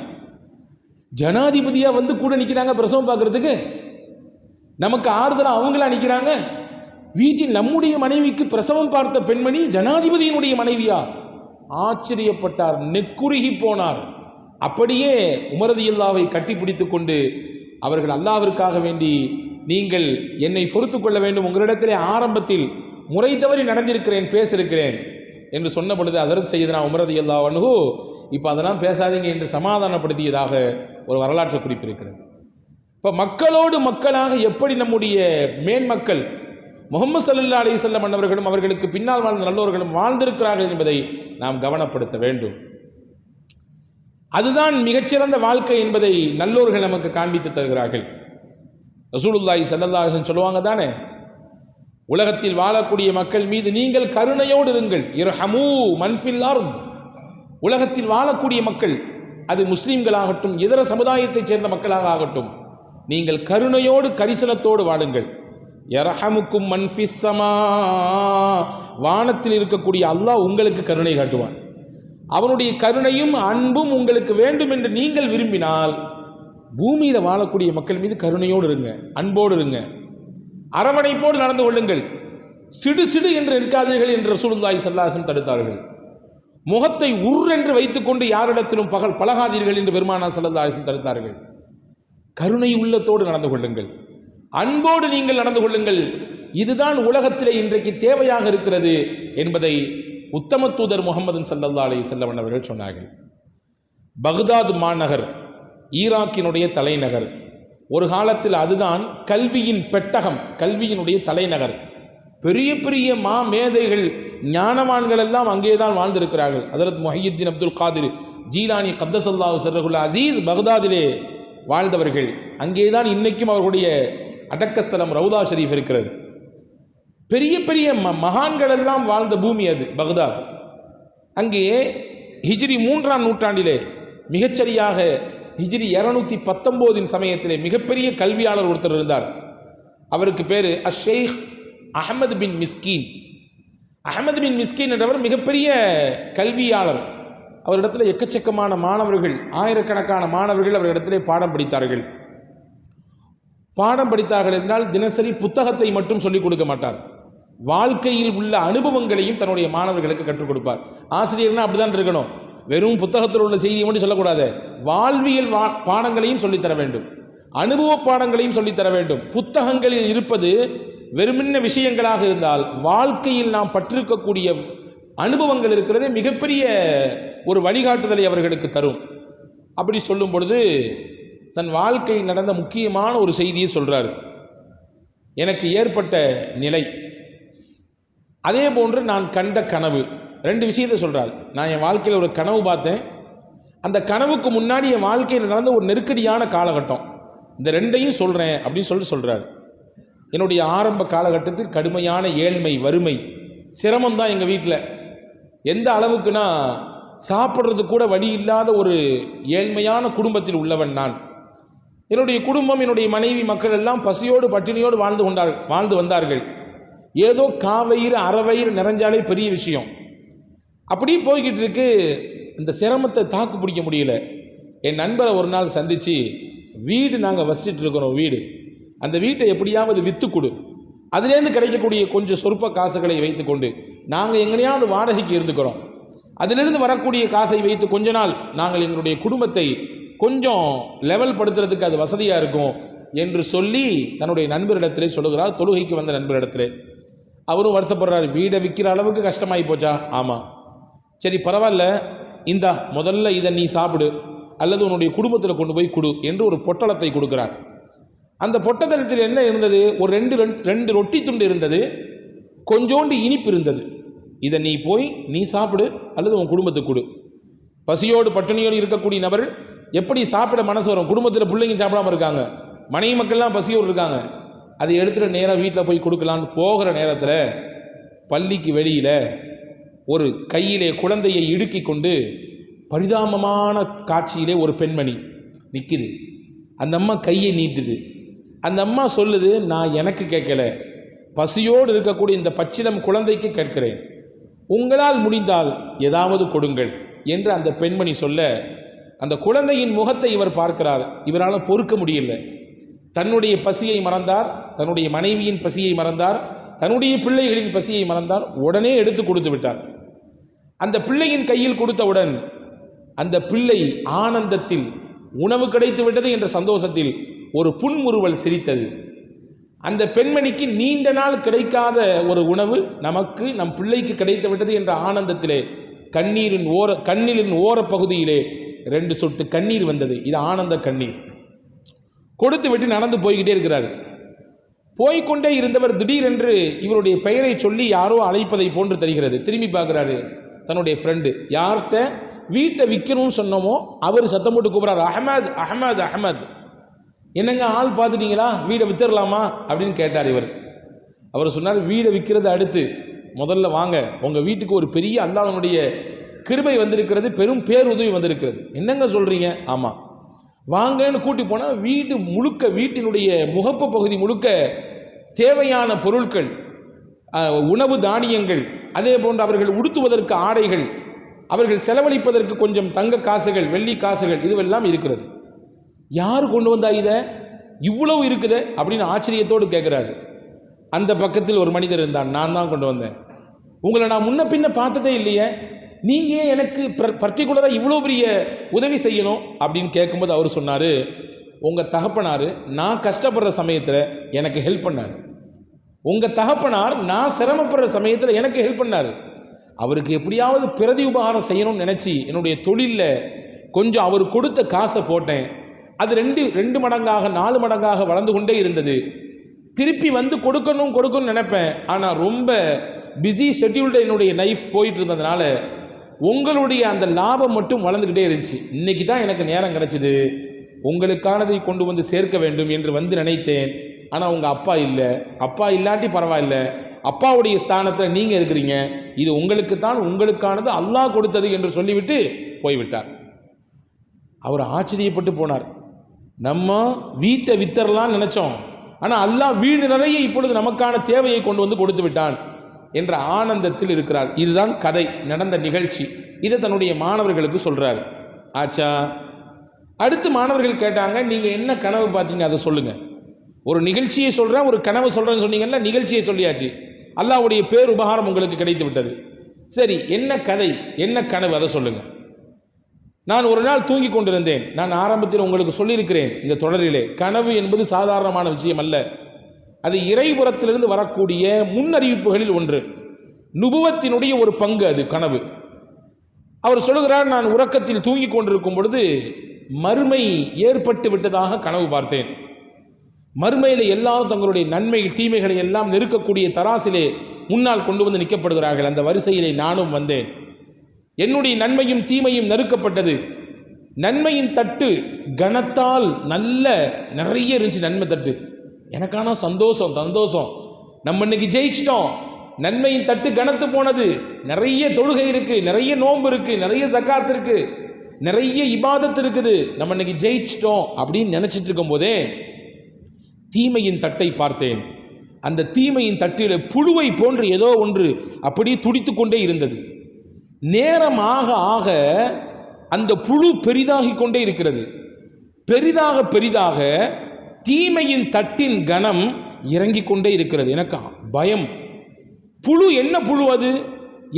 ஜனாதிபதியா வந்து கூட நிற்கிறாங்க பிரசவம் பார்க்கறதுக்கு. நமக்கு ஆறுதலாக அவங்களா நிற்கிறாங்க. வீட்டில் நம்முடைய மனைவிக்கு பிரசவம் பார்த்த பெண்மணி ஜனாதிபதியினுடைய மனைவியா? ஆச்சரியப்பட்டார், நெக்குருகி போனார். அப்படியே உமர் ரலியல்லாஹுவை கட்டிப்பிடித்து கொண்டு அவர்கள் அல்லாஹ்விற்காக வேண்டி, நீங்கள் என்னை பொறுத்து கொள்ள வேண்டும், உங்களிடத்திலே ஆரம்பத்தில் முறை தவறி நடந்திருக்கிறேன், பேசியிருக்கிறேன் என்று சொன்ன பொழுது ஹஸரத் சையதுனா உமர் ரலியல்லாஹு அன்ஹு இப்போ அதெல்லாம் பேசாதீங்க என்று சமாதானப்படுத்தியதாக ஒரு வரலாற்று குறிப்பு இருக்கிறது. இப்போ மக்களோடு மக்களாக எப்படி நம்முடைய மேன்மக்கள் முஹம்மது ஸல்லல்லாஹு அலைஹி வஸல்லம் அன்னவர்களும் அவர்களுக்கு பின்னால் வாழ்ந்த நல்லோர்களும் வாழ்ந்திருக்கிறார்கள் என்பதை நாம் கவனப்படுத்த வேண்டும். அதுதான் மிகச்சிறந்த வாழ்க்கை என்பதை நல்லோர்கள் நமக்கு காண்பித்து தருகிறார்கள். ரசூலுல்லாஹி ஸல்லல்லாஹு அலைஹி வஸல்லம் சொல்லுவாங்க தானே, உலகத்தில் வாழக்கூடிய மக்கள் மீது நீங்கள் கருணையோடு இருங்கள். இர்ஹமூ மன் ஃபில் அர்த், உலகத்தில் வாழக்கூடிய மக்கள், அது முஸ்லீம்களாகட்டும் இதர சமுதாயத்தைச் சேர்ந்த மக்களாக ஆகட்டும், நீங்கள் கருணையோடு கரிசனத்தோடு வாழுங்கள். யர்ஹமுக்கும் மன் ஃபிஸ் ஸமா, வானத்தில் இருக்கக்கூடிய அல்லாஹ் உங்களுக்கு கருணை காட்டுவான். அவனுடைய கருணையும் அன்பும் உங்களுக்கு வேண்டும் என்று நீங்கள் விரும்பினால் பூமியில் வாழக்கூடிய மக்கள் மீது கருணையோடு இருங்க, அன்போடு இருங்க, அரவணைப்போடு நடந்து கொள்ளுங்கள். சிடு சிடு என்று இருக்காதீர்கள் என்று ரசூலுல்லாஹி ஸல்லல்லாஹு அலைஹி வஸல்லம் தடுத்தார்கள். முகத்தை உர்ரென்று வைத்துக்கொண்டு யாரிடத்திலும் பழகாதீர்கள் என்று பெருமானார் ஸல்லல்லாஹு அலைஹி வஸல்லம் தடுத்தார்கள். கருணை உள்ளத்தோடு நடந்து கொள்ளுங்கள், அன்போடு நீங்கள் நடந்து கொள்ளுங்கள். இதுதான் உலகத்திலே இன்றைக்கு தேவையாக இருக்கிறது என்பதை உத்தம தூதர் முஹம்மது ஸல்லல்லாஹு அலைஹி வஸல்லம் அவர்கள் சொன்னார்கள். பக்தாத் மாநகர் ஈராக்கினுடைய தலைநகர். ஒரு காலத்தில் அதுதான் கல்வியின் பெட்டகம், கல்வியினுடைய தலைநகர். பெரிய பெரிய மேதைகள் ஞானவான்கள் எல்லாம் அங்கேதான் வாழ்ந்திருக்கிறார்கள். ஹஜ்ரத் முஹையித்தீன் அப்துல் காதிர் ஜீலானி கத்தஸல்லாஹு சிர்ரஹுல் அஸீஸ் பக்தாதிலே வாழ்ந்தவர்கள். அங்கேதான் இன்னைக்கும் அவர்களுடைய அடக்கஸ்தலம் ரவுதா ஷரீஃப் இருக்கிறது. பெரிய பெரிய மகான்கள் எல்லாம் வாழ்ந்த பூமி அது பக்தாத். அங்கே ஹிஜ்ரி 3ஆம் நூற்றாண்டிலே மிகச்சரியாக ஹிஜ்ரி 219 சமயத்திலே மிகப்பெரிய கல்வியாளர் ஒருத்தர் இருந்தார். அவருக்கு பேர் ஷேக் அஹமது பின் மிஸ்கீன். அஹமது பின் மிஸ்கீன் என்றவர் மிகப்பெரிய கல்வியாளர். அவரிடத்தில் எக்கச்சக்கமான மாணவர்கள், ஆயிரக்கணக்கான மாணவர்கள் அவரிடத்திலே பாடம் படித்தார்கள். பாடம் படித்தார்கள் என்றால் தினசரி புத்தகத்தை மட்டும் சொல்லிக் கொடுக்க மாட்டார், வாழ்க்கையில் உள்ள அனுபவங்களையும் தன்னுடைய மாணவர்களுக்கு கற்றுக் கொடுப்பார். ஆசிரியர்னா அப்படிதான் இருக்கணும், வெறும் புத்தகத்தில் உள்ள செய்தியை மட்டும் சொல்லக்கூடாது, வாழ்வியல் பாடங்களையும் சொல்லித்தர வேண்டும், அனுபவ பாடங்களையும் சொல்லித்தர வேண்டும். புத்தகங்களில் இருப்பது வெறுமின்ன விஷயங்களாக இருந்தால் வாழ்க்கையில் நாம் பற்றிருக்கக்கூடிய அனுபவங்கள் இருக்கிறதே மிகப்பெரிய ஒரு வழிகாட்டுதலை அவர்களுக்கு தரும். அப்படி சொல்லும் பொழுது தன் வாழ்க்கையில் நடந்த முக்கியமான ஒரு செய்தியை சொல்கிறார். எனக்கு ஏற்பட்ட நிலை, அதே போன்று நான் கண்ட கனவு, 2 விஷயத்தை சொல்கிறார். நான் என் வாழ்க்கையில் ஒரு கனவு பார்த்தேன், அந்த கனவுக்கு முன்னாடி என் வாழ்க்கையில் நடந்த ஒரு நெருக்கடியான காலகட்டம், இந்த 2ஐயும் சொல்கிறேன் அப்படின்னு சொல்கிறார். என்னுடைய ஆரம்ப காலகட்டத்தில் கடுமையான ஏழ்மை, வறுமை, சிரமம் தான் எங்கள் வீட்டில். எந்த அளவுக்குனா சாப்பிட்றது கூட வழி இல்லாத ஒரு ஏழ்மையான குடும்பத்தில் உள்ளவன் நான். என்னுடைய குடும்பம், என்னுடைய மனைவி, மக்கள் எல்லாம் பசியோடு பட்டினியோடு வாழ்ந்து வந்தார்கள். ஏதோ காவயிறு அறவயிறு நிறைஞ்சாலே பெரிய விஷயம். அப்படியே போய்கிட்டு இருக்கு. இந்த சிரமத்தை தாக்கு பிடிக்க முடியல. என் நண்பரை ஒரு நாள் சந்தித்து, வீடு நாங்கள் வசிச்சுட்டு இருக்கிறோம், வீடு, அந்த வீட்டை எப்படியாவது விற்று கொடு, அதுலேருந்து கிடைக்கக்கூடிய கொஞ்சம் சொற்ப காசுகளை வைத்துக்கொண்டு நாங்கள் எங்கனையாவது வாடகைக்கு இருந்துக்கிறோம், அதிலிருந்து வரக்கூடிய காசை வைத்து கொஞ்ச நாள் நாங்கள் எங்களுடைய குடும்பத்தை கொஞ்சம் லெவல் படுத்துறதுக்கு அது வசதியாக இருக்கும் என்று சொல்லி தன்னுடைய நண்பரிடத்திலே சொல்லுகிறார். தொழுகைக்கு வந்த நண்பரிடத்திலே அவரும் வருத்தப்படுறார், வீடை விற்கிற அளவுக்கு கஷ்டமாகி போச்சா? ஆமாம். சரி பரவாயில்ல, இந்தா முதல்ல இதை நீ சாப்பிடு, அல்லது உன்னுடைய குடும்பத்தில் கொண்டு போய் கொடு என்று ஒரு பொட்டலத்தை கொடுக்கிறார். அந்த பொட்டலத்தில் என்ன இருந்தது? ஒரு ரெண்டு ரொட்டி துண்டு இருந்தது, கொஞ்சோண்டு இனிப்பு இருந்தது. இதை நீ போய் நீ சாப்பிடு அல்லது உன் குடும்பத்துக்கு கொடு. பசியோடு பட்டினியோடு இருக்கக்கூடிய நபர் எப்படி சாப்பிட மனசு வரும்? குடும்பத்தில் பிள்ளைங்க சாப்பிடாமல் இருக்காங்க, மனைவி மக்கள்லாம் பசியோடு இருக்காங்க. அதை எடுத்துகிட்டு நேராக வீட்டில் போய் கொடுக்கலான்னு போகிற நேரத்தில் பள்ளிக்கு வெளியில் ஒரு கையிலே குழந்தையை இடுக்கி கொண்டு பரிதாபமான காட்சியிலே ஒரு பெண்மணி நிற்குது. அந்த அம்மா கையை நீட்டுது. அந்த அம்மா சொல்லுது, நான் எனக்கு கேட்கல, பசியோடு இருக்கக்கூடிய இந்த பச்சிலம் குழந்தைக்கு கேட்கிறேன், உங்களால் முடிந்தால் ஏதாவது கொடுங்கள் என்று அந்த பெண்மணி சொல்ல, அந்த குழந்தையின் முகத்தை இவர் பார்க்கிறார். இவரால் பொறுக்க முடியல. தன்னுடைய பசியை மறந்தார், தன்னுடைய மனைவியின் பசியை மறந்தார், தன்னுடைய பிள்ளைகளின் பசியை மறந்தார். உடனே எடுத்து கொடுத்து விட்டார். அந்த பிள்ளையின் கையில் கொடுத்தவுடன் அந்த பிள்ளை ஆனந்தத்தில் உணவு கிடைத்து விட்டது என்ற சந்தோஷத்தில் ஒரு புன்முறுவல் சிரித்தது. அந்த பெண்மணிக்கு நீண்ட நாள் கிடைக்காத ஒரு உணவு நமக்கு, நம் பிள்ளைக்கு கிடைத்து விட்டது என்ற ஆனந்தத்திலே கண்ணிலின் ஓர பகுதியிலே 2 சொட்டு கண்ணீர் வந்தது. இது ஆனந்த கண்ணீர். கொடுத்து விட்டு நடந்து போய்கிட்டே இருக்கிறார். போய்கொண்டே இருந்தவர் திடீரென்று இவருடைய பெயரை சொல்லி யாரோ அழைப்பதை போன்று தெரிகிறது. திரும்பி பார்க்குறாரு. தன்னுடைய ஃப்ரெண்டு யார்கிட்ட வீட்டை விற்கணும்னு சொன்னோமோ அவர் சத்தம் போட்டு கூப்பிட்றாரு, அஹமத் அஹமத் அஹமத். என்னங்க ஆள் பார்த்துட்டீங்களா, வீடை வித்துடலாமா அப்படின்னு கேட்டார் இவர். அவர் சொன்னார், வீடை விற்கிறது அடுத்து, முதல்ல வாங்க, உங்கள் வீட்டுக்கு ஒரு பெரிய அல்லாஹ்வுடைய கிருபை வந்திருக்கிறது, பெரும் பேருதவி வந்திருக்கிறது. என்னங்க சொல்கிறீங்க? ஆமாம், வாங்கன்னு கூட்டி போனால் வீடு முழுக்க, வீட்டினுடைய முகப்பு பகுதி முழுக்க தேவையான பொருட்கள், உணவு தானியங்கள், அதே போன்று அவர்கள் உடுத்துவதற்கு ஆடைகள், அவர்கள் செலவழிப்பதற்கு கொஞ்சம் தங்க காசுகள், வெள்ளி காசுகள், இதுவெல்லாம் இருக்கிறது. யார் கொண்டு வந்தா இதை? இவ்வளவு இருக்குது அப்படின்னு ஆச்சரியத்தோடு கேட்குறாரு. அந்த பக்கத்தில் ஒரு மனிதர் இருந்தான். நான் தான் கொண்டு வந்தேன், உங்களை நான் முன்ன பின்ன பார்த்ததே இல்லையே, நீங்கள் எனக்கு பர்டிகுலராக இவ்வளோ பெரிய உதவி செய்யணும் அப்படின்னு கேட்கும்போது அவர் சொன்னார், உங்கள் தகப்பனார் நான் கஷ்டப்படுற சமயத்தில் எனக்கு ஹெல்ப் பண்ணார், உங்கள் தகப்பனார் நான் சிரமப்படுற சமயத்தில் எனக்கு ஹெல்ப் பண்ணார், அவருக்கு எப்படியாவது பிரதி உபகாரம் செய்யணும்னு நினச்சி என்னுடைய தொழிலில் கொஞ்சம் அவர் கொடுத்த காசை போட்டேன். அது ரெண்டு மடங்காக 4 மடங்காக வளர்ந்து கொண்டே இருந்தது. திருப்பி வந்து கொடுக்கணும்னு நினைப்பேன், ஆனால் ரொம்ப பிஸி ஷெட்யூல்டு என்னுடைய லைஃப் போயிட்டு இருந்ததுனால உங்களுடைய அந்த லாபம் மட்டும் வளர்ந்துக்கிட்டே இருந்துச்சு. இன்னைக்கு தான் எனக்கு நேரம் கிடச்சிது, உங்களுக்கானதை கொண்டு வந்து சேர்க்க வேண்டும் என்று வந்து நினைத்தேன். ஆனால் உங்கள் அப்பா இல்லை, அப்பா இல்லாட்டி பரவாயில்ல, அப்பாவுடைய ஸ்தானத்தில் நீங்கள் இருக்கிறீங்க, இது உங்களுக்குத்தான், உங்களுக்கானது அல்லாஹ் கொடுத்தது என்று சொல்லிவிட்டு போய்விட்டார். அவர் ஆச்சரியப்பட்டு போனார். நம்ம வீட்டை வித்தரலான்னு நினைச்சோம், ஆனால் அல்லாஹ் வீடு நிறைய இப்பொழுது நமக்கான தேவையை கொண்டு வந்து கொடுத்து விட்டான் என்ற ஆனந்தத்தில் இருக்கிறார். இதுதான் கதை, நடந்த நிகழ்ச்சி. இதை தன்னுடைய மாணவர்களுக்கு சொல்றார். ஆச்சா, அடுத்து மாணவர்கள் கேட்டாங்க, நீங்க என்ன கனவு பார்த்தீங்க அதை சொல்லுங்க. ஒரு நிகழ்ச்சியை சொல்றேன், ஒரு கனவு சொல்றேன்னு சொன்னீங்கல்ல, நிகழ்ச்சியை சொல்லியாச்சு, அல்லாஹ்வுடைய பேர் உபகாரம் உங்களுக்கு கிடைத்து விட்டது. சரி, என்ன கதை, என்ன கனவு, அதை சொல்லுங்க. நான் ஒரு நாள் தூங்கி கொண்டிருந்தேன். நான் ஆரம்பத்தில் உங்களுக்கு சொல்லியிருக்கிறேன் இந்த தொடரிலே, கனவு என்பது சாதாரணமான விஷயம் அல்ல, அது இறைபுறத்திலிருந்து வரக்கூடிய முன்னறிவிப்புகளில் ஒன்று, நுபுவத்தினுடைய ஒரு பங்கு அது கனவு. அவர் சொல்லுகிறார், நான் உறக்கத்தில் தூங்கி கொண்டிருக்கும் பொழுது மறுமை ஏற்பட்டு விட்டதாக கனவு பார்த்தேன். மறுமையில் எல்லாரும் தங்களுடைய நன்மை தீமைகளை எல்லாம் நெருக்கக்கூடிய தராசிலே முன்னால் கொண்டு வந்து நிற்கப்படுகிறார்கள். அந்த வரிசையிலே நானும் வந்தேன். என்னுடைய நன்மையும் தீமையும் நெருக்கப்பட்டது. நன்மையின் தட்டு கனத்தால் நிறைய இருந்துச்சு, நன்மை தட்டு. எனக்கான சந்தோஷம், நம்ம இன்னைக்கு ஜெயிச்சிட்டோம். நன்மையின் தட்டு கனத்து போனது. நிறைய தொழுகை இருக்கு, நிறைய நோன்பு இருக்கு, நிறைய ஜக்காத் இருக்கு, நிறைய இபாதத் இருக்குது, நம்ம இன்னைக்கு ஜெயிச்சிட்டோம் அப்படின்னு நினைச்சிட்டு இருக்கும் போதே தீமையின் தட்டை பார்த்தேன். அந்த தீமையின் தட்டில் புழுவை போன்று ஏதோ ஒன்று அப்படியே துடித்து கொண்டே இருந்தது. நேரம் ஆக ஆக அந்த புழு பெரிதாகி கொண்டே இருக்கிறது. பெரிதாக தீமையின் தட்டின் கனம் இறங்கிக் கொண்டே இருக்கிறது. எனக்கு பயம். புழு என்ன புழு அது?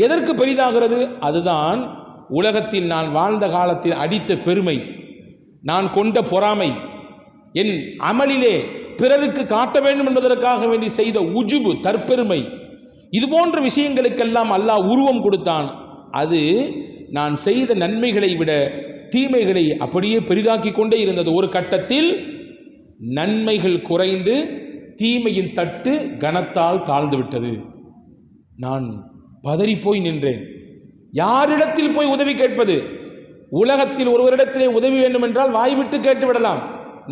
எதற்கு பெரிதாகிறது? அதுதான் உலகத்தில் நான் வாழ்ந்த காலத்தில் அடித்த பெருமை, நான் கொண்ட பொறாமை, என் அமலிலே பிறருக்கு காட்ட வேண்டும் என்பதற்காக வேண்டி செய்த உஜுபு, தற்பெருமை, இது போன்ற விஷயங்களுக்கெல்லாம் அல்லாஹ் உருவம் கொடுத்தான். அது நான் செய்த நன்மைகளை விட தீமைகளை அப்படியே பெரிதாக்கி கொண்டே இருந்தது. ஒரு கட்டத்தில் நன்மைகள் குறைந்து தீமையின் தட்டு கனத்தால் தாழ்ந்து விட்டது. நான் பதறிப்போய் நின்றேன். யாரிடத்தில் போய் உதவி கேட்பது? உலகத்தில் ஒருவரிடத்திலே உதவி வேண்டும் என்றால் வாய்விட்டு கேட்டு விடலாம்.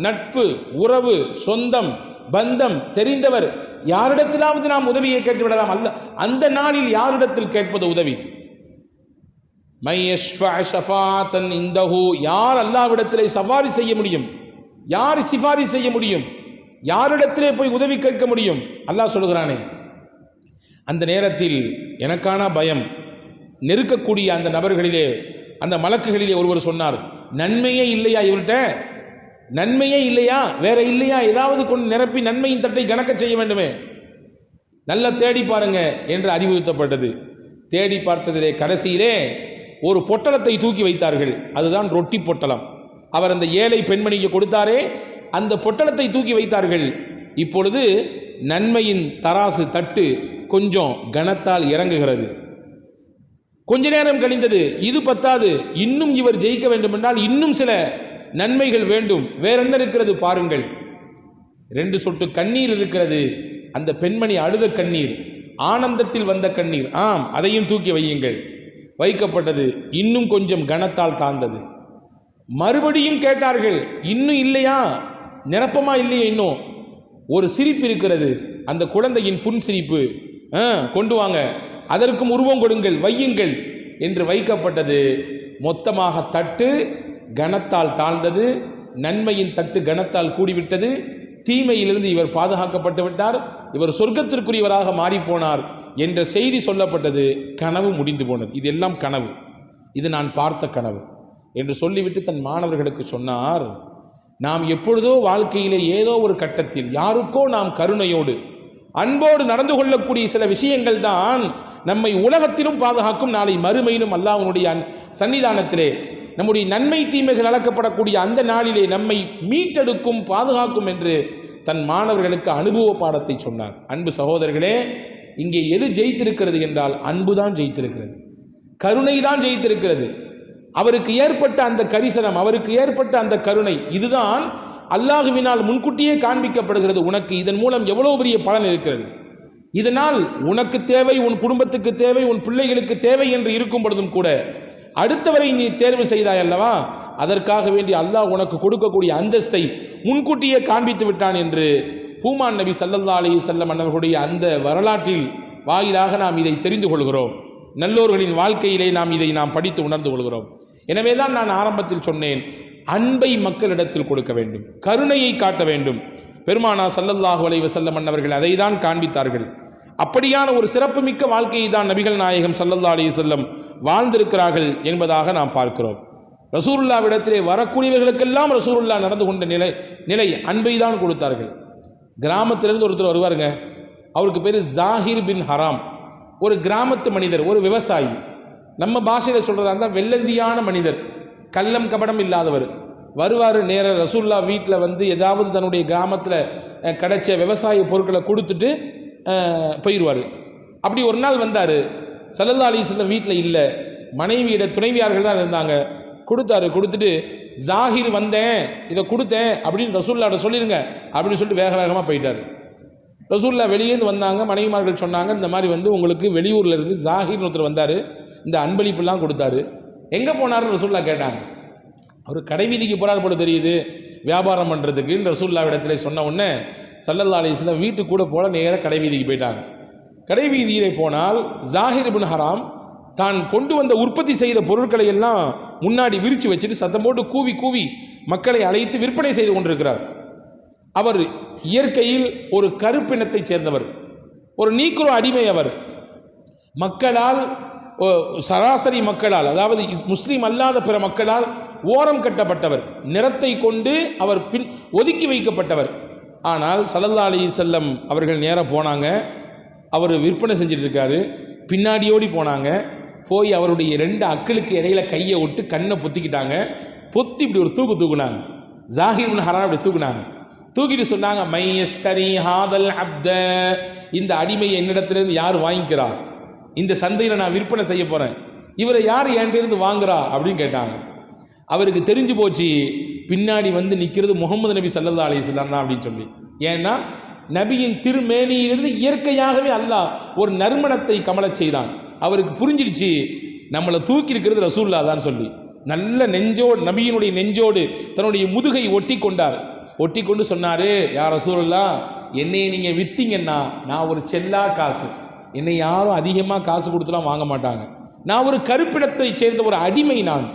நட்பு, உறவு, சொந்தம், பந்தம், தெரிந்தவர், யாரிடத்திலாவது நாம் உதவியை கேட்டு விடலாம். அல்ல, அந்த நாளில் யாரிடத்தில் கேட்பது உதவி? யார் அல்லாஹ்விடத்திலே சவாரி செய்ய முடியும்? யார் சிபாரி செய்ய முடியும்? யாரிடத்திலே போய் உதவி கேட்க முடியும்? அல்லாஹ் சொல்கிறானே. அந்த நேரத்தில் எனக்கான பயம். நெருக்கக்கூடிய அந்த நபர்களிலே, அந்த மலக்குகளிலே ஒருவர் சொன்னார், நன்மையே இல்லையா இவர்கிட்ட? நன்மையே இல்லையா? வேற இல்லையா? ஏதாவது கொண்டு நிரப்பி நன்மையின் தட்டை கணக்க செய்ய வேண்டுமே. நல்லா தேடி பாருங்க என்று அறிவுறுத்தப்பட்டது. தேடி பார்த்ததிலே கடைசியிலே ஒரு பொட்டலத்தை தூக்கி வைத்தார்கள். அதுதான் ரொட்டி பொட்டலம். அவர் அந்த ஏழை பெண்மணிக்கு கொடுத்தாரே, அந்த பொட்டலத்தை தூக்கி வைத்தார்கள். இப்பொழுது நன்மையின் தராசு தட்டு கொஞ்சம் கனத்தால் இறங்குகிறது. கொஞ்ச நேரம் கழிந்தது. இது பத்தாது, இன்னும் இவர் ஜெயிக்க வேண்டும் என்றால் இன்னும் சில நன்மைகள் வேண்டும். வேற என்ன இருக்கிறது பாருங்கள். 2 சொட்டு கண்ணீர் இருக்கிறது. அந்த பெண்மணி அழுத கண்ணீர், ஆனந்தத்தில் வந்த கண்ணீர். ஆம், அதையும் தூக்கி வையுங்கள். வைக்கப்பட்டது. இன்னும் கொஞ்சம் கனத்தால் தாழ்ந்தது. மறுபடியும் கேட்டார்கள், இன்னும் இல்லையா? நிரப்பமா இல்லையா? இன்னும் ஒரு சிரிப்பு இருக்கிறது, அந்த குழந்தையின் புன் சிரிப்பு. கொண்டு வாங்க, அதற்கும் உருவம் கொடுங்கள், வையுங்கள் என்று வைக்கப்பட்டது. மொத்தமாக தட்டு கனத்தால் தாழ்ந்தது. நன்மையின் தட்டு கனத்தால் கூடிவிட்டது. தீமையிலிருந்து இவர் பாதுகாக்கப்பட்டு விட்டார். இவர் சொர்க்கத்திற்குரியவராக மாறிப்போனார் என்ற செய்தி சொல்லப்பட்டது. கனவு முடிந்து போனது. இதெல்லாம் கனவு, இது நான் பார்த்த கனவு என்று சொல்லிவிட்டு தன் மாணவர்களுக்கு சொன்னார், நாம் எப்பொழுதோ வாழ்க்கையிலே ஏதோ ஒரு கட்டத்தில் யாருக்கோ நாம் கருணையோடு அன்போடு நடந்து கொள்ளக்கூடிய சில விஷயங்கள் தான் நம்மை உலகத்திலும் பாதுகாக்கும், நாளை மறுமையிலும் அல்லாஹ்வுடைய சன்னிதானத்திலே நம்முடைய நன்மை தீமைகள் அளக்கப்படக்கூடிய அந்த நாளிலே நம்மை மீட்டெடுக்கும், பாதுகாக்கும் என்று தன் மாணவர்களுக்கு அனுபவ பாடத்தை சொன்னார். அன்பு சகோதரர்களே, இங்கே எது ஜெயித்திருக்கிறது என்றால் அன்புதான் ஜெயித்திருக்கிறது, கருணை தான் ஜெயித்திருக்கிறது. அவருக்கு ஏற்பட்ட அந்த கரிசனம், அவருக்கு ஏற்பட்ட அந்த கருணை, இதுதான் அல்லாஹுவினால் முன்கூட்டியே காண்பிக்கப்படுகிறது. உனக்கு இதன் மூலம் எவ்வளவு பெரிய பலன் இருக்கிறது. இதனால் உனக்கு தேவை, உன் குடும்பத்துக்கு தேவை, உன் பிள்ளைகளுக்கு தேவை என்று இருக்கும் பொழுதும் கூட அடுத்தவரை நீ தேர்வு செய்தாய் அல்லவா, அதற்காக வேண்டி அல்லாஹ் உனக்கு கொடுக்கக்கூடிய அந்தஸ்தை முன்கூட்டியே காண்பித்து விட்டான் என்று பூமான் நபி ஸல்லல்லாஹு அலைஹி வஸல்லம் அவர்களுடைய அந்த வரலாற்றில் வாயிலாக நாம் இதை தெரிந்து கொள்கிறோம். நல்லோர்களின் வாழ்க்கையிலே நாம் படித்து உணர்ந்து கொள்கிறோம். எனவே தான் நான் ஆரம்பத்தில் சொன்னேன், அன்பை மக்களிடத்தில் கொடுக்க வேண்டும், கருணையை காட்ட வேண்டும். பெருமானார் ஸல்லல்லாஹு அலைஹி வஸல்லம் அவர்கள் அதை தான் காண்பித்தார்கள். அப்படியான ஒரு சிறப்புமிக்க வாழ்க்கையை தான் நபிகள் நாயகம் ஸல்லல்லாஹு அலைஹி வஸல்லம் வாழ்ந்திருக்கிறார்கள் என்பதாக நாம் பார்க்கிறோம். ரசூலுல்லாஹ்விடத்திலே வரக்கூடியவர்களுக்கெல்லாம் ரசூலுல்லாஹ் நடந்து கொண்ட நிலை அன்பை தான் கொடுத்தார்கள். கிராமத்திலிருந்து ஒருத்தர் வருவாருங்க, அவருக்கு பேர் ஜாஹிர் பின் ஹராம். ஒரு கிராமத்து மனிதர், ஒரு விவசாயி. நம்ம பாஷையில் சொல்கிறதா இருந்தால் வெள்ளந்தியான மனிதர், கள்ளம் கபடம் இல்லாதவர். வருவார், நேர ரசூலுல்லாஹ் வீட்டில் வந்து ஏதாவது தன்னுடைய கிராமத்தில் கிடைச்ச விவசாய பொருட்களை கொடுத்துட்டு போயிடுவார். அப்படி ஒரு நாள் வந்தார். ஸல்லல்லாஹு அலைஹி வஸல்லம் வீட்டில் இல்லை, மனைவியிட துணைவியார்கள் தான் இருந்தாங்க. கொடுத்துட்டு ஜாஹிர் வந்தேன், இதை கொடுத்தேன் அப்படின்னு ரசூலுல்லாஹ்ட்ட சொல்லிடுங்க அப்படின்னு சொல்லிட்டு வேக வேகமாக போயிட்டார். ரசூலுல்லாஹ் வெளியேந்து வந்தாங்க. மனைவிமார்கள் சொன்னாங்க, இந்த மாதிரி வந்து உங்களுக்கு வெளியூரில் இருந்து ஜாஹிர்னு ஒருத்தர் வந்தார், இந்த அன்பளிப்புலாம் கொடுத்தாரு. எங்கே போனார்னு ரசூலுல்லாஹ் கேட்டாங்க. அவர் கடைவீதிக்கு போகிறார் போல தெரியுது வியாபாரம் பண்ணுறதுக்குன்னு ரசூலுல்லாஹ் இடத்துல சொன்ன உடனே ஸல்லல்லாஹு அலைஹி வஸல்லம் வீட்டுக்கு கூட போல நேராக கடைவீதிக்கு போயிட்டாங்க. கடைவீதியிலே போனால் ஜாஹிர் பின் ஹராம் தான் கொண்டு வந்த உற்பத்தி செய்த பொருட்களை எல்லாம் முன்னாடி விரித்து வச்சுட்டு சத்தம் போட்டு கூவி கூவி மக்களை அழைத்து விற்பனை செய்து கொண்டிருக்கிறார். அவர் இயற்கையில் ஒரு கருப்பினத்தைச் சேர்ந்தவர், ஒரு நீக்ரோ அடிமை. அவர் மக்களால், சராசரி மக்களால், அதாவது முஸ்லீம் அல்லாத பிற மக்களால் ஓரம் கட்டப்பட்டவர், நிறத்தை கொண்டு அவர் ஒதுக்கி வைக்கப்பட்டவர். ஆனால் ஸல்லல்லாஹு அலைஹி வஸல்லம் அவர்கள் நேராக போனாங்க. அவர் விற்பனை செஞ்சுட்டு இருக்காரு. பின்னாடியோடி போனாங்க. போய் அவருடைய 2 அக்களுக்கு இடையில கையை விட்டு கண்ணை பொத்திக்கிட்டாங்க. பொத்தி இப்படி ஒரு தூக்குனாங்க. ஜாஹிர் பின் ஹராம் அப்படி தூக்குனாங்க. தூக்கிட்டு சொன்னாங்க, மையஸ்தரி ஹாதல் அப்த, இந்த அடிமையை என்னிடத்திலிருந்து யார் வாங்கிக்கிறா? இந்த சந்தையில் நான் விற்பனை செய்ய போகிறேன், இவரை யார் என்கிட்ட இருந்து வாங்குறா அப்படின்னு கேட்டாங்க. அவருக்கு தெரிஞ்சு போச்சு பின்னாடி வந்து நிற்கிறது முகமது நபி ஸல்லல்லாஹு அலைஹி வஸல்லம் தான் அப்படின்னு சொல்லி. ஏன்னா நபியின் திருமேனியிலிருந்து இயற்கையாகவே அல்லாஹ் ஒரு நறுமணத்தை கமலச் செய்தான். அவருக்கு புரிஞ்சிடுச்சு நம்மளை தூக்கி இருக்கிறது ரசூல்லா தான் சொல்லி, நல்ல நெஞ்சோடு நபியினுடைய நெஞ்சோடு தன்னுடைய முதுகை ஒட்டி கொண்டார். ஒட்டி கொண்டு சொன்னாரு, யா ரசூலுல்லாஹ், என்னையை நீங்கள் விற்றீங்கன்னா நான் ஒரு செல்லா காசு, என்னை யாரும் அதிகமாக காசு கொடுத்துலாம் வாங்க மாட்டாங்க, நான் ஒரு கருப்பிடத்தை சேர்ந்த ஒரு அடிமை, நான்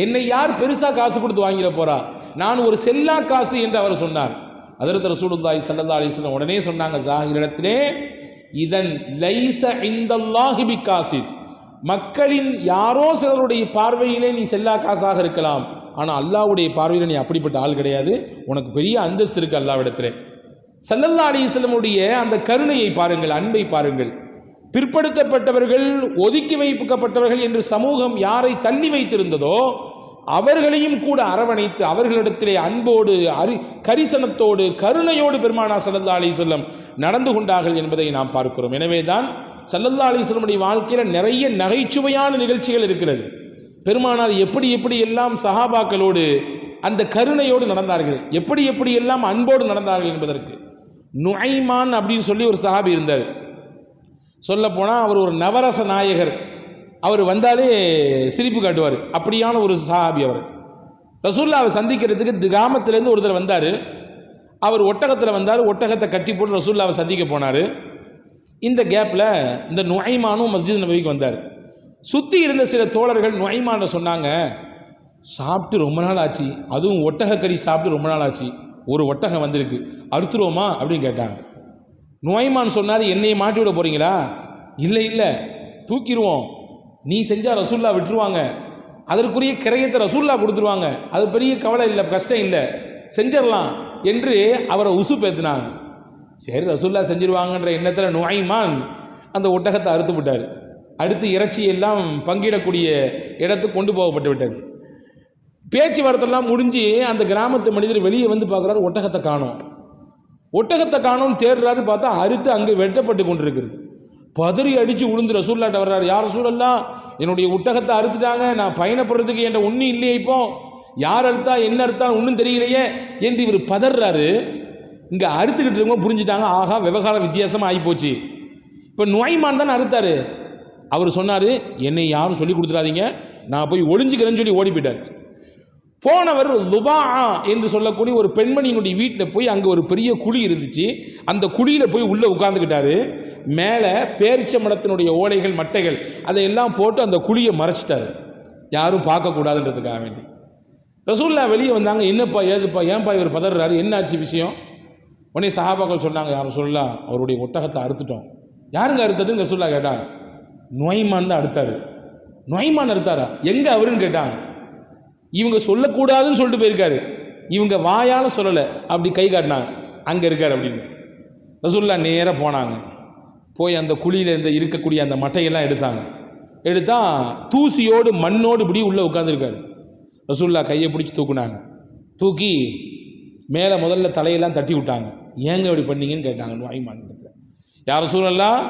என்னை யார் பெருசாக காசு கொடுத்து வாங்கிட போறா, நான் ஒரு செல்லா காசு என்று அவர் சொன்னார். ஹஜ்ரத் ரசூலுல்லாஹி ஸல்லல்லாஹு அலைஹி வஸல்லம் உடனே சொன்னாங்க ஸாஹிரிடத்திலே, இதன் லைஸ இந்தல்லாஹி பிகாசித், மக்களின் யாரோ சிலருடைய பார்வையிலே நீ செல்லா காசாக இருக்கலாம், ஆனால் அல்லாஹ்வுடைய பார்வையில் நீ அப்படிப்பட்ட ஆள் கிடையாது, உனக்கு பெரிய அந்தஸ்து இருக்கு அல்லாஹ்விடத்திலே. ஸல்லல்லாஹு அலைஹி வஸல்லமுடைய அந்த கருணையை பாருங்கள், அன்பை பாருங்கள். பிற்படுத்தப்பட்டவர்கள், ஒதுக்கி வைக்கப்பட்டவர்கள் என்று சமூகம் யாரை தள்ளி வைத்திருந்ததோ அவர்களையும் கூட அரவணைத்து அவர்களிடத்திலே அன்போடு கரிசனத்தோடு கருணையோடு பெருமானார் ஸல்லல்லாஹு அலைஹி வஸல்லம் நடந்து கொண்டார்கள் என்பதை நாம் பார்க்கிறோம். எனவே தான் ஸல்லல்லாஹு அலைஹி வஸல்லமுடைய வாழ்க்கையில் நிறைய நகைச்சுவையான நிகழ்ச்சிகள் இருக்கிறது. பெருமானார் எப்படி எப்படி எல்லாம் சஹாபாக்களோடு அந்த கருணையோடு நடந்தார்கள், எப்படி எப்படி எல்லாம் அன்போடு நடந்தார்கள் என்பதற்கு நுஐமான் அப்படின்னு சொல்லி ஒரு சஹாபி இருந்தார். சொல்லப்போனால் அவர் ஒரு நவரச நாயகர், அவர் வந்தாலே சிரிப்பு காட்டுவார், அப்படியான ஒரு சஹாபி. அவர் ரசூலுல்லாவை சந்திக்கிறதுக்கு கிராமத்திலேருந்து ஒருத்தர் வந்தார். அவர் ஒட்டகத்தில் வந்தார், ஒட்டகத்தை கட்டி போட்டு ரசூலுல்லாவை சந்திக்க போனார். இந்த கேப்பில் இந்த நுஐமானும் மஸ்ஜித் நபவிக்கு வந்தார். சுற்றி இருந்த சில தோழர்கள் நுஐமான சொன்னாங்க, சாப்பிட்டு ரொம்ப நாள் ஆச்சு, அதுவும் ஒட்டகக்கறி சாப்பிட்டு ரொம்ப நாள் ஆச்சு, ஒரு ஒட்டகம் வந்திருக்கு, அறுத்துருவோமா அப்படின்னு கேட்டாங்க. நுஐமான் சொன்னார், என்னையை மாட்டி விட போகிறீங்களா? இல்லை இல்லை, தூக்கிடுவோம், நீ செஞ்சால் ரசூல்லா விட்டுருவாங்க, அதற்குரிய கிரயத்தை ரசூல்லா கொடுத்துருவாங்க, அது பெரிய கவலை இல்லை, கஷ்டம் இல்லை, செஞ்சிடலாம் என்று அவரை உசுப்பேத்தினாங்க. சரி ரசூல்லா செஞ்சிருவாங்கன்ற எண்ணத்தில் நுஐமான் அந்த ஒட்டகத்தை அறுத்து விட்டார். அடுத்து இறைச்சி எல்லாம் பங்கிடக்கூடிய இடத்துக்கு கொண்டு போகப்பட்டு விட்டது. பேச்சுவார்த்தைலாம் முடிஞ்சு அந்த கிராமத்து மனிதர் வெளியே வந்து பார்க்குறாரு, ஒட்டகத்தை காணோம். ஒட்டகத்தை காணோம் தேடுறாரு, பார்த்தா அறுத்து அங்கே வெட்டப்பட்டு கொண்டிருக்கிறது. பதறி அடித்து உளுந்து ரசூல்லாட்ட வர்றாரு, யார் ரசூலல்லாஹ், என்னுடைய ஒட்டகத்தை அறுத்துட்டாங்க, நான் பயணப்படுறதுக்கு என்கிட்ட ஒன்றும் இல்லையே, இப்போ யார் அறுத்தா என்ன அறுத்தா ஒன்றும் தெரியலையே என்று இவர் பதறாரு. இங்கே அறுத்துக்கிட்டு இருக்கவங்க புரிஞ்சுட்டாங்க, ஆகா விவகாரம் வித்தியாசமாக ஆகிப்போச்சு. இப்போ நுஐமான் தான் அறுத்தாரு. அவர் சொன்னார், என்னை யாரும் சொல்லி கொடுத்துடாதீங்க, நான் போய் ஒளிஞ்சுக்கிறேன்னு சொல்லி ஓடி போயிட்டார். போனவர் லுபா என்று சொல்லக்கூடிய ஒரு பெண்மணியினுடைய வீட்டில் போய், அங்கே ஒரு பெரிய குழி இருந்துச்சு, அந்த குழியில் போய் உள்ளே உட்காந்துக்கிட்டாரு. மேலே பேரிச்ச மரத்தினுடைய ஓலைகள் மட்டைகள் அதையெல்லாம் போட்டு அந்த குழியை மறைச்சிட்டாரு, யாரும் பார்க்கக்கூடாதுன்றதுக்காக வேண்டி. ரசூல்லா வெளியே வந்தாங்க, என்னப்பா ஏதுப்பா, ஏன்பா இவர் பதறாரு, என்னாச்சு விஷயம்? உடனே சஹாபாக்கள் சொன்னாங்க, யாரும் சொல்லலாம், அவருடைய ஒட்டகத்தை அறுத்துட்டோம். யாருங்க அறுத்ததுன்னு ரசூல்லா கேட்டாங்க. நுஐமான் தான் அறுத்தாரு. நுஐமான் அறுத்தாரா? எங்கே அவருன்னு கேட்டாங்க. இவங்க சொல்லக்கூடாதுன்னு சொல்லிட்டு போயிருக்காரு, இவங்க வாயால் சொல்லலை, அப்படி கை காட்டினாங்க, அங்கே இருக்கார் அப்படின்னு. ரசூல்லா நேராக போனாங்க, போய் அந்த குழியில் இருக்கக்கூடிய அந்த மட்டையெல்லாம் எடுத்தால் தூசியோடு மண்ணோடு இப்படி உள்ளே உட்காந்துருக்காரு. ரசூல்லா கையை பிடிச்சி தூக்குனாங்க. தூக்கி மேலே முதல்ல தலையெல்லாம் தட்டி விட்டாங்க. ஏங்க இப்படி பண்ணீங்கன்னு கேட்டாங்க நுஐமான். யார் ரசூலல்லாஹ்,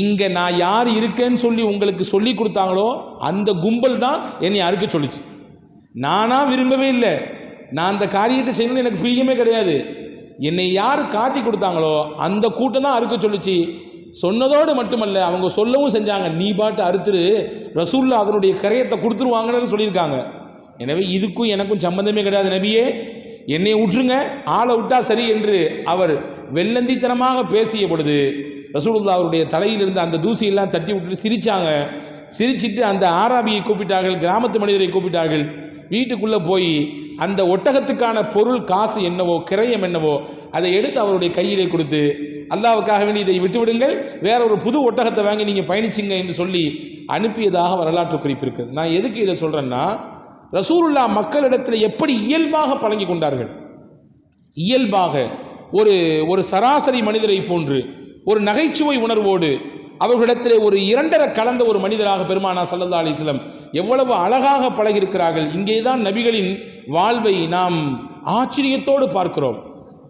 இங்கே நான் யார் இருக்கேன்னு சொல்லி உங்களுக்கு சொல்லி கொடுத்தாங்களோ அந்த கும்பல் தான் என்னை அறுக்க சொல்லிச்சு. நானாக விரும்பவே இல்லை, நான் அந்த காரியத்தை செய்யணும்னு எனக்கு பிரியமே கிடையாது. என்னை யார் காட்டி கொடுத்தாங்களோ அந்த கூட்டம் தான் அறுக்க சொல்லிச்சு. சொன்னதோடு மட்டுமல்ல, அவங்க சொல்லவும் செஞ்சாங்க, நீ பாட்டு அறுத்துரு, ரசூல்லா அதனுடைய கரையத்தை கொடுத்துருவாங்கன்னு சொல்லியிருக்காங்க. எனவே இதுக்கும் எனக்கும் சம்பந்தமே கிடையாது நபியே, என்னை விட்டுருங்க, ஆளை விட்டா சரி என்று அவர் வெள்ளந்தித்தனமாக பேசிய பொழுது ரசூலுல்லாஹ் அவருடைய தலையில் இருந்த அந்த தூசியெல்லாம் தட்டி விட்டுட்டு சிரித்தாங்க. சிரிச்சிட்டு அந்த ஆராபியை கூப்பிட்டார்கள், கிராமத்து மனிதரை கூப்பிட்டார்கள். வீட்டுக்குள்ளே போய் அந்த ஒட்டகத்துக்கான பொருள் காசு என்னவோ கிரயம் என்னவோ அதை எடுத்து அவருடைய கையிலே கொடுத்து, அல்லாவுக்காக வேண்டி இதை விட்டுவிடுங்கள், வேற ஒரு புது ஒட்டகத்தை வாங்கி நீங்கள் பயணிச்சிங்க என்று சொல்லி அனுப்பியதாக வரலாற்று குறிப்பு இருக்குது. நான் எதுக்கு இதை சொல்கிறேன்னா, ரசூலுல்லாஹ் மக்களிடத்தில் எப்படி இயல்பாக பழங்கி கொண்டார்கள். இயல்பாக ஒரு சராசரி மனிதரை போன்று ஒரு நகைச்சுவை உணர்வோடு அவர்களிடத்திலே ஒரு இரண்டரை கலந்த ஒரு மனிதராக பெருமானார் ஸல்லல்லாஹு அலைஹி வஸல்லம் எவ்வளவு அழகாக பழகியிருக்கிறார்கள். இங்கே தான் நபிகளின் வாழ்வை நாம் ஆச்சரியத்தோடு பார்க்கிறோம்.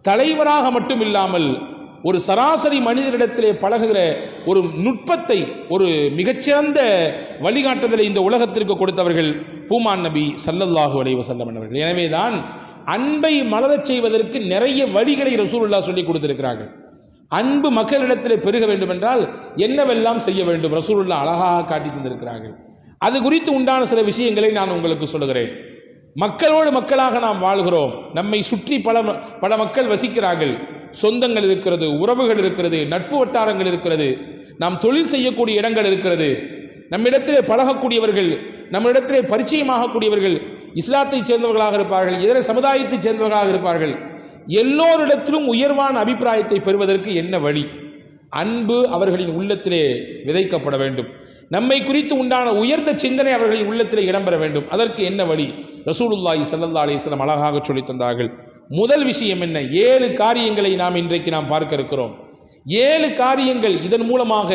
தலைவராக மட்டும் இல்லாமல் ஒரு சராசரி மனிதரிடத்திலே பழகுகிற ஒரு நுட்பத்தை, ஒரு மிகச்சிறந்த வழிகாட்டுதலை இந்த உலகத்திற்கு கொடுத்தவர்கள் பூமான் நபி ஸல்லல்லாஹு அலைஹி வஸல்லம் அவர்கள். எனவேதான் அன்பை மலரச் செய்வதற்கு நிறைய வழிகளை ரசூலுல்லாஹ் சொல்லி கொடுத்திருக்கிறார்கள். அன்பு மக்களிடத்திலே பெருக வேண்டும் என்றால் என்னவெல்லாம் செய்ய வேண்டும் ரசூலுல்லாஹ் அழகாக காட்டி தந்திருக்கிறார்கள். அது குறித்து உண்டான சில விஷயங்களை நான் உங்களுக்கு சொல்லுகிறேன். மக்களோடு மக்களாக நாம் வாழ்கிறோம். நம்மை சுற்றி பல மக்கள் வசிக்கிறார்கள். சொந்தங்கள் இருக்கிறது, உறவுகள் இருக்கிறது, நட்பு வட்டாரங்கள் இருக்கிறது, நாம் தொழில் செய்யக்கூடிய இடங்கள் இருக்கிறது, நம்மிடத்திலே பழகக்கூடியவர்கள், நம்மிடத்திலே பரிச்சயமாகக்கூடியவர்கள் இஸ்லாத்தை சேர்ந்தவர்களாக இருப்பார்கள், இதர சமுதாயத்தை சேர்ந்தவர்களாக இருப்பார்கள். எல்லோரிடத்திலும் உயர்வான அபிப்பிராயத்தை பெறுவதற்கு என்ன வழி? அன்பு அவர்களின் உள்ளத்திலே விதைக்கப்பட வேண்டும். நம்மை குறித்து உண்டான உயர்ந்த சிந்தனை அவர்களின் உள்ளத்திலே இடம்பெற வேண்டும். அதற்கு என்ன வழி? ரசூலுல்லாஹி ஸல்லல்லாஹு அலைஹி வஸல்லம் அழகாக சொல்லித் தந்தார்கள். முதல் விஷயம் என்ன? 7 காரியங்களை நாம் இன்றைக்கு பார்க்க இருக்கிறோம். 7 காரியங்கள். இதன் மூலமாக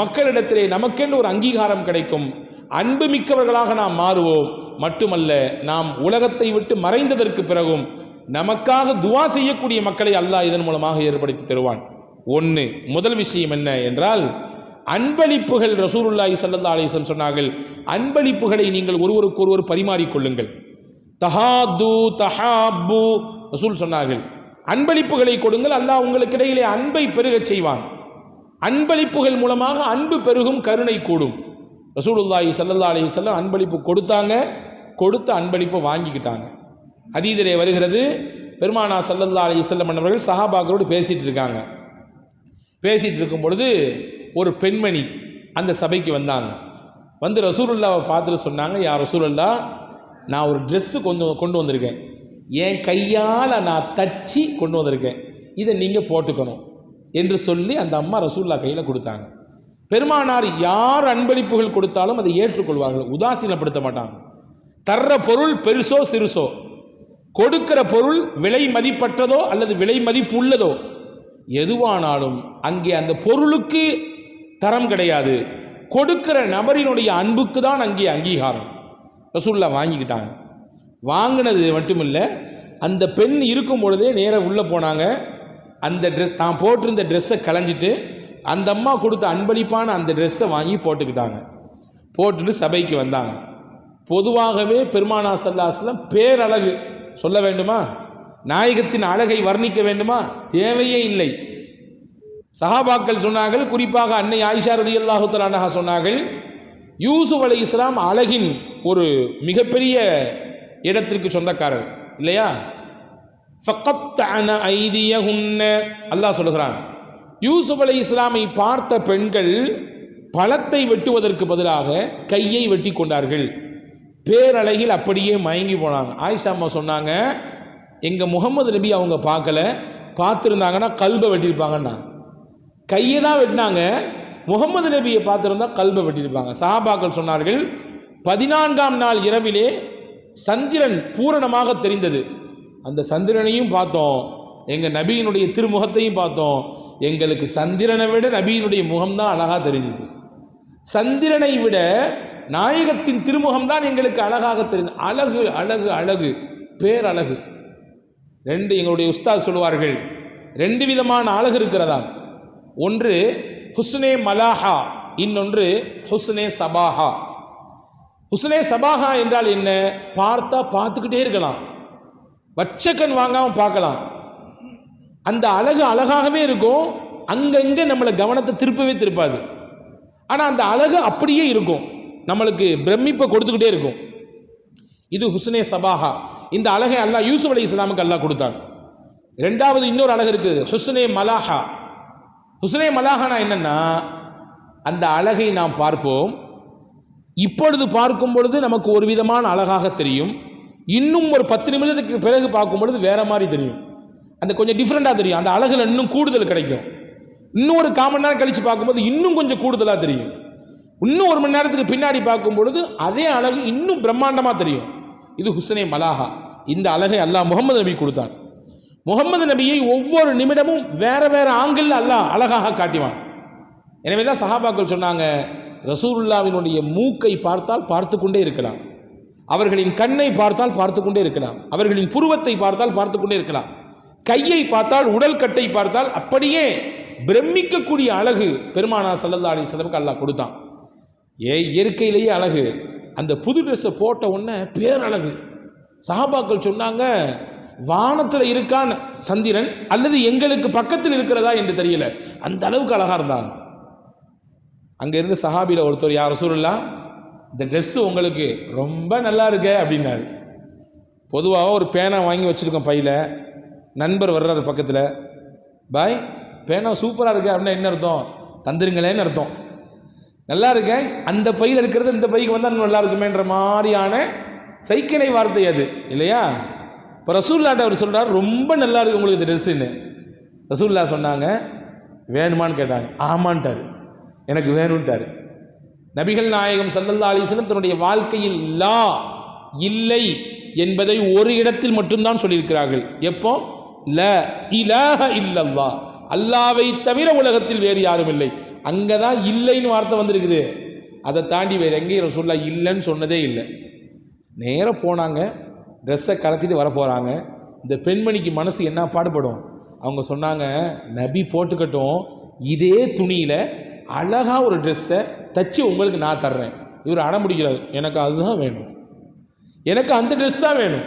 மக்களிடத்திலே நமக்கென்று ஒரு அங்கீகாரம் கிடைக்கும். அன்பு மிக்கவர்களாக நாம் மாறுவோம். மட்டுமல்ல, நாம் உலகத்தை விட்டு மறைந்ததற்கு பிறகும் நமக்காக துவா செய்யக்கூடிய மக்களை அல்லாஹ் இதன் மூலமாக ஏற்படுத்தி தருவான். முதல் விஷயம் என்ன என்றால் அன்பளிப்புகள். ரசூலுல்லாஹி ஸல்லல்லாஹு அலைஹி வஸல்லம் சொன்னார்கள், அன்பளிப்புகளை நீங்கள் ஒருவருக்கு ஒருவர் பரிமாறிக்கொள்ளுங்கள். தஹாது தஹாபு ரசூல் சொன்னார்கள், அன்பளிப்புகளை கொடுங்கள், அல்லாஹ் உங்களுக்கு இடையிலே அன்பை பெருகச் செய்வான். அன்பளிப்புகள் மூலமாக அன்பு பெருகும், கருணை கூடும். ரசூலுல்லாஹி ஸல்லல்லாஹு அலைஹி வஸல்லம் அன்பளிப்பு கொடுத்தாங்க, கொடுத்த அன்பளிப்பை வாங்கிக்கிட்டாங்க. ஹதீஸிலே வருகிறது, பெருமானா ஸல்லல்லாஹு அலைஹி வஸல்லம் அவர்கள் சஹாபாக்களோடு பேசிட்டு இருக்காங்க. பேசிட்டு இருக்கும் பொழுது ஒரு பெண்மணி அந்த சபைக்கு வந்தாங்க. வந்து ரசூலுல்லாவை பார்த்துட்டு சொன்னாங்க, யா ரசூலுல்லாஹ், நான் ஒரு ட்ரெஸ்ஸு கொண்டு வந்திருக்கேன், என் கையால் நான் தச்சு கொண்டு வந்திருக்கேன், இதை நீங்கள் போட்டுக்கணும் என்று சொல்லி அந்த அம்மா ரசூலுல்லாஹ் கையில் கொடுத்தாங்க. பெருமானார் யார் அன்பளிப்புகள் கொடுத்தாலும் அதை ஏற்றுக்கொள்வார்கள், உதாசீனப்படுத்த மாட்டாங்க. தர்ற பொருள் பெருசோ சிறுசோ, கொடுக்கிற பொருள் விலை மதிப்பற்றதோ அல்லது விலை மதிப்பு உள்ளதோ எதுவானாலும் அங்கே அந்த பொருளுக்கு தரம் கிடையாது, கொடுக்கிற நபரினுடைய அன்புக்கு தான் அங்கே அங்கீகாரம். ரசூலுல்லாஹ் வாங்கிக்கிட்டாங்க. வாங்கினது மட்டுமில்லை, அந்த பெண் இருக்கும் பொழுதே நேராக உள்ளே போனாங்க. அந்த ட்ரெஸ் தான் போட்டிருந்த ட்ரெஸ்ஸை களைஞ்சிட்டு அந்த அம்மா கொடுத்த அன்பளிப்பான அந்த ட்ரெஸ்ஸை வாங்கி போட்டுக்கிட்டாங்க. போட்டுட்டு சபைக்கு வந்தாங்க. பொதுவாகவே பெருமானா ஸல்லல்லாஹு அலைஹி வஸல்லம் பேரழகு சொல்ல வேண்டுமா? நாயகத்தின் அழகை வர்ணிக்க வேண்டுமா? தேவையே இல்லை. சஹாபாக்கள் சொன்னார்கள், குறிப்பாக அன்னை ஆயிஷா ரலியல்லாஹு தஆலா அன்ஹா சொன்னார்கள், யூசுப் அலைஹிஸ்ஸலாம் அழகின் ஒரு மிகப்பெரிய இடத்திற்கு சொந்தக்காரர் இல்லையா? ஃபகத்தஅன ஐதியஹுன்ன, அல்லாஹ் சொல்கிறான், யூசுப் அலைஹிஸ்ஸலாமை பார்த்த பெண்கள் பழத்தை வெட்டுவதற்கு பதிலாக கையை வெட்டி கொண்டார்கள். பேரழகில் அப்படியே மயங்கி போனாங்க. ஆயிஷா அம்மா சொன்னாங்க, எங்கள் முகமது நபி அவங்க பார்க்கல, பார்த்துருந்தாங்கன்னா கல்பை வெட்டியிருப்பாங்கண்ணா. கையை தான் வெட்டினாங்க, முகமது நபியை பார்த்துருந்தா கல்பை வெட்டியிருப்பாங்க. சஹாபாக்கள் சொன்னார்கள், 14ஆம் நாள் இரவிலே சந்திரன் பூரணமாக தெரிந்தது. அந்த சந்திரனையும் பார்த்தோம், எங்கள் நபியினுடைய திருமுகத்தையும் பார்த்தோம். எங்களுக்கு சந்திரனை விட நபியினுடைய முகம்தான் அழகாக தெரிஞ்சுது. சந்திரனை விட நாயகத்தின் திருமுகம்தான் எங்களுக்கு அழகாக தெரிந்தது. அழகு அழகு அழகு, பேரழகு. எங்களுடைய உஸ்தாத் சொல்லுவார்கள், 2 விதமான அழகு இருக்கிறதா. ஒன்று ஹுஸ்னே மலாஹா, இன்னொன்று ஹுஸ்னே சபாஹா. ஹுஸ்னே சபாஹா என்றால் என்ன? பார்த்தா பார்த்துக்கிட்டே இருக்கலாம், வச்சக்கன் வாங்காமல் பார்க்கலாம். அந்த அழகு அழகாகவே இருக்கும், அங்கங்கே நம்மளை கவனத்தை திருப்பவே திருப்பாது. ஆனால் அந்த அழகு அப்படியே இருக்கும், நம்மளுக்கு பிரமிப்பை கொடுத்துக்கிட்டே இருக்கும். இது ஹுஸ்னே சபாஹா. இந்த அழகை அல்லாஹ் யூசுப் அலைஹிஸ்ஸலாமுக்கு அல்லாஹ் கொடுத்தான். 2வது இன்னொரு அழகு இருக்குது, ஹுஸ்னே மலாஹா. ஹுஸ்னே மலாஹானா என்னன்னா, அந்த அழகை நாம் பார்ப்போம், இப்பொழுது பார்க்கும் பொழுது நமக்கு ஒரு விதமான அழகாக தெரியும், இன்னும் ஒரு 10 நிமிடத்துக்கு பிறகு பார்க்கும் பொழுது வேற மாதிரி தெரியும், அந்த கொஞ்சம் டிஃப்ரெண்டாக தெரியும். அந்த அழகுல இன்னும் கூடுதல் கிடைக்கும். இன்னும் ஒரு 1/4 மணி நேரம் கழித்து பார்க்கும்போது இன்னும் கொஞ்சம் கூடுதலாக தெரியும். இன்னும் 1 மணி நேரத்துக்கு பின்னாடி பார்க்கும் பொழுது அதே அழகு இன்னும் பிரம்மாண்டமாக தெரியும். இது ஹுஸ்னே மலாஹா. இந்த அழகை அல்லாஹ் முகமது நபி கொடுத்தான். முகமது நபியை ஒவ்வொரு நிமிடமும் வேற வேற ஆங்கிள் அல்லாஹ் அழகாக காட்டிவான். எனவே தான் சஹாபாக்கள் சொன்னாங்க, ரசூலுல்லாவினுடைய மூக்கை பார்த்தால் பார்த்து கொண்டே இருக்கலாம், அவர்களின் கண்ணை பார்த்தால் பார்த்து கொண்டே இருக்கலாம், அவர்களின் புருவத்தை பார்த்தால் பார்த்து கொண்டே இருக்கலாம். கையை பார்த்தால், உடல் கட்டை பார்த்தால் அப்படியே பிரமிக்கக்கூடிய அழகு பெருமானார் ஸல்லல்லாஹு அலைஹி வஸல்லம் அல்லாஹ் கொடுத்தான். இயற்கையிலேயே அழகு. அந்த புது ட்ரெஸ்ஸை போட்ட உடனே பேரழகு. சஹாபாக்கள் சொன்னாங்க, வானத்தில் இருக்கான் சந்திரன் அல்லது எங்களுக்கு பக்கத்தில் இருக்கிறதா என்று தெரியல, அந்த அளவுக்கு அழகா இருந்தாங்க. அங்க இருந்து சஹாபியில் ஒருத்தர், யா ரசூலுல்லாஹ், இந்த ட்ரெஸ்ஸு உங்களுக்கு ரொம்ப நல்லா இருக்கு அப்படின்னாரு. பொதுவாக ஒரு பேனா வாங்கி வச்சுருக்கோம் பையில், நண்பர் வர்றாரு பக்கத்தில், பாய் பேனா சூப்பராக இருக்கு அப்படின்னா என்ன அர்த்தம்? தந்துருங்களேன்னு அர்த்தம். நல்லா இருக்கேன், அந்த பையில் இருக்கிறது இந்த பைக்கு வந்தால் நல்லா இருக்குமேன்ற மாதிரியான சைக்கிளை வார்த்தை அது இல்லையா? இப்போ ரசூலுல்லாஹ்ட்ட அவர் சொல்கிறார், ரொம்ப நல்லா இருக்கு உங்களுக்கு இந்த ட்ரெஸ்ஸுன்னு. ரசூலுல்லாஹ் சொன்னாங்க, வேணுமான்னு கேட்டாங்க. ஆமான்ட்டார், எனக்கு வேணும்ட்டார். நபிகள் நாயகம் ஸல்லல்லாஹு அலைஹி வஸல்லம் தன்னுடைய வாழ்க்கையில் லா, இல்லை என்பதை ஒரு இடத்தில் மட்டும்தான் சொல்லியிருக்கிறார்கள். எப்போ? ல இலாஹ இல்லல்லாஹ், அல்லாவை தவிர உலகத்தில் வேறு யாரும் இல்லை. அங்கே தான் இல்லைன்னு வார்த்தை வந்திருக்குது. அதை தாண்டி வேறு எங்கேயும் ரசூலுல்லாஹ் இல்லைன்னு சொன்னதே இல்லை. நேராக போனாங்க, ட்ரெஸ்ஸை கலத்திட்டு வர போகிறாங்க. இந்த பெண்மணிக்கு மனசு என்ன பாடுபடும்? அவங்க சொன்னாங்க, நபி போட்டுக்கட்டும், இதே துணியில் அழகாக ஒரு ட்ரெஸ்ஸை தச்சு உங்களுக்கு நான் தர்றேன். இவர் அடம்பிடிக்கிறார், எனக்கு அதுதான் வேணும், எனக்கு அந்த ட்ரெஸ் தான் வேணும்.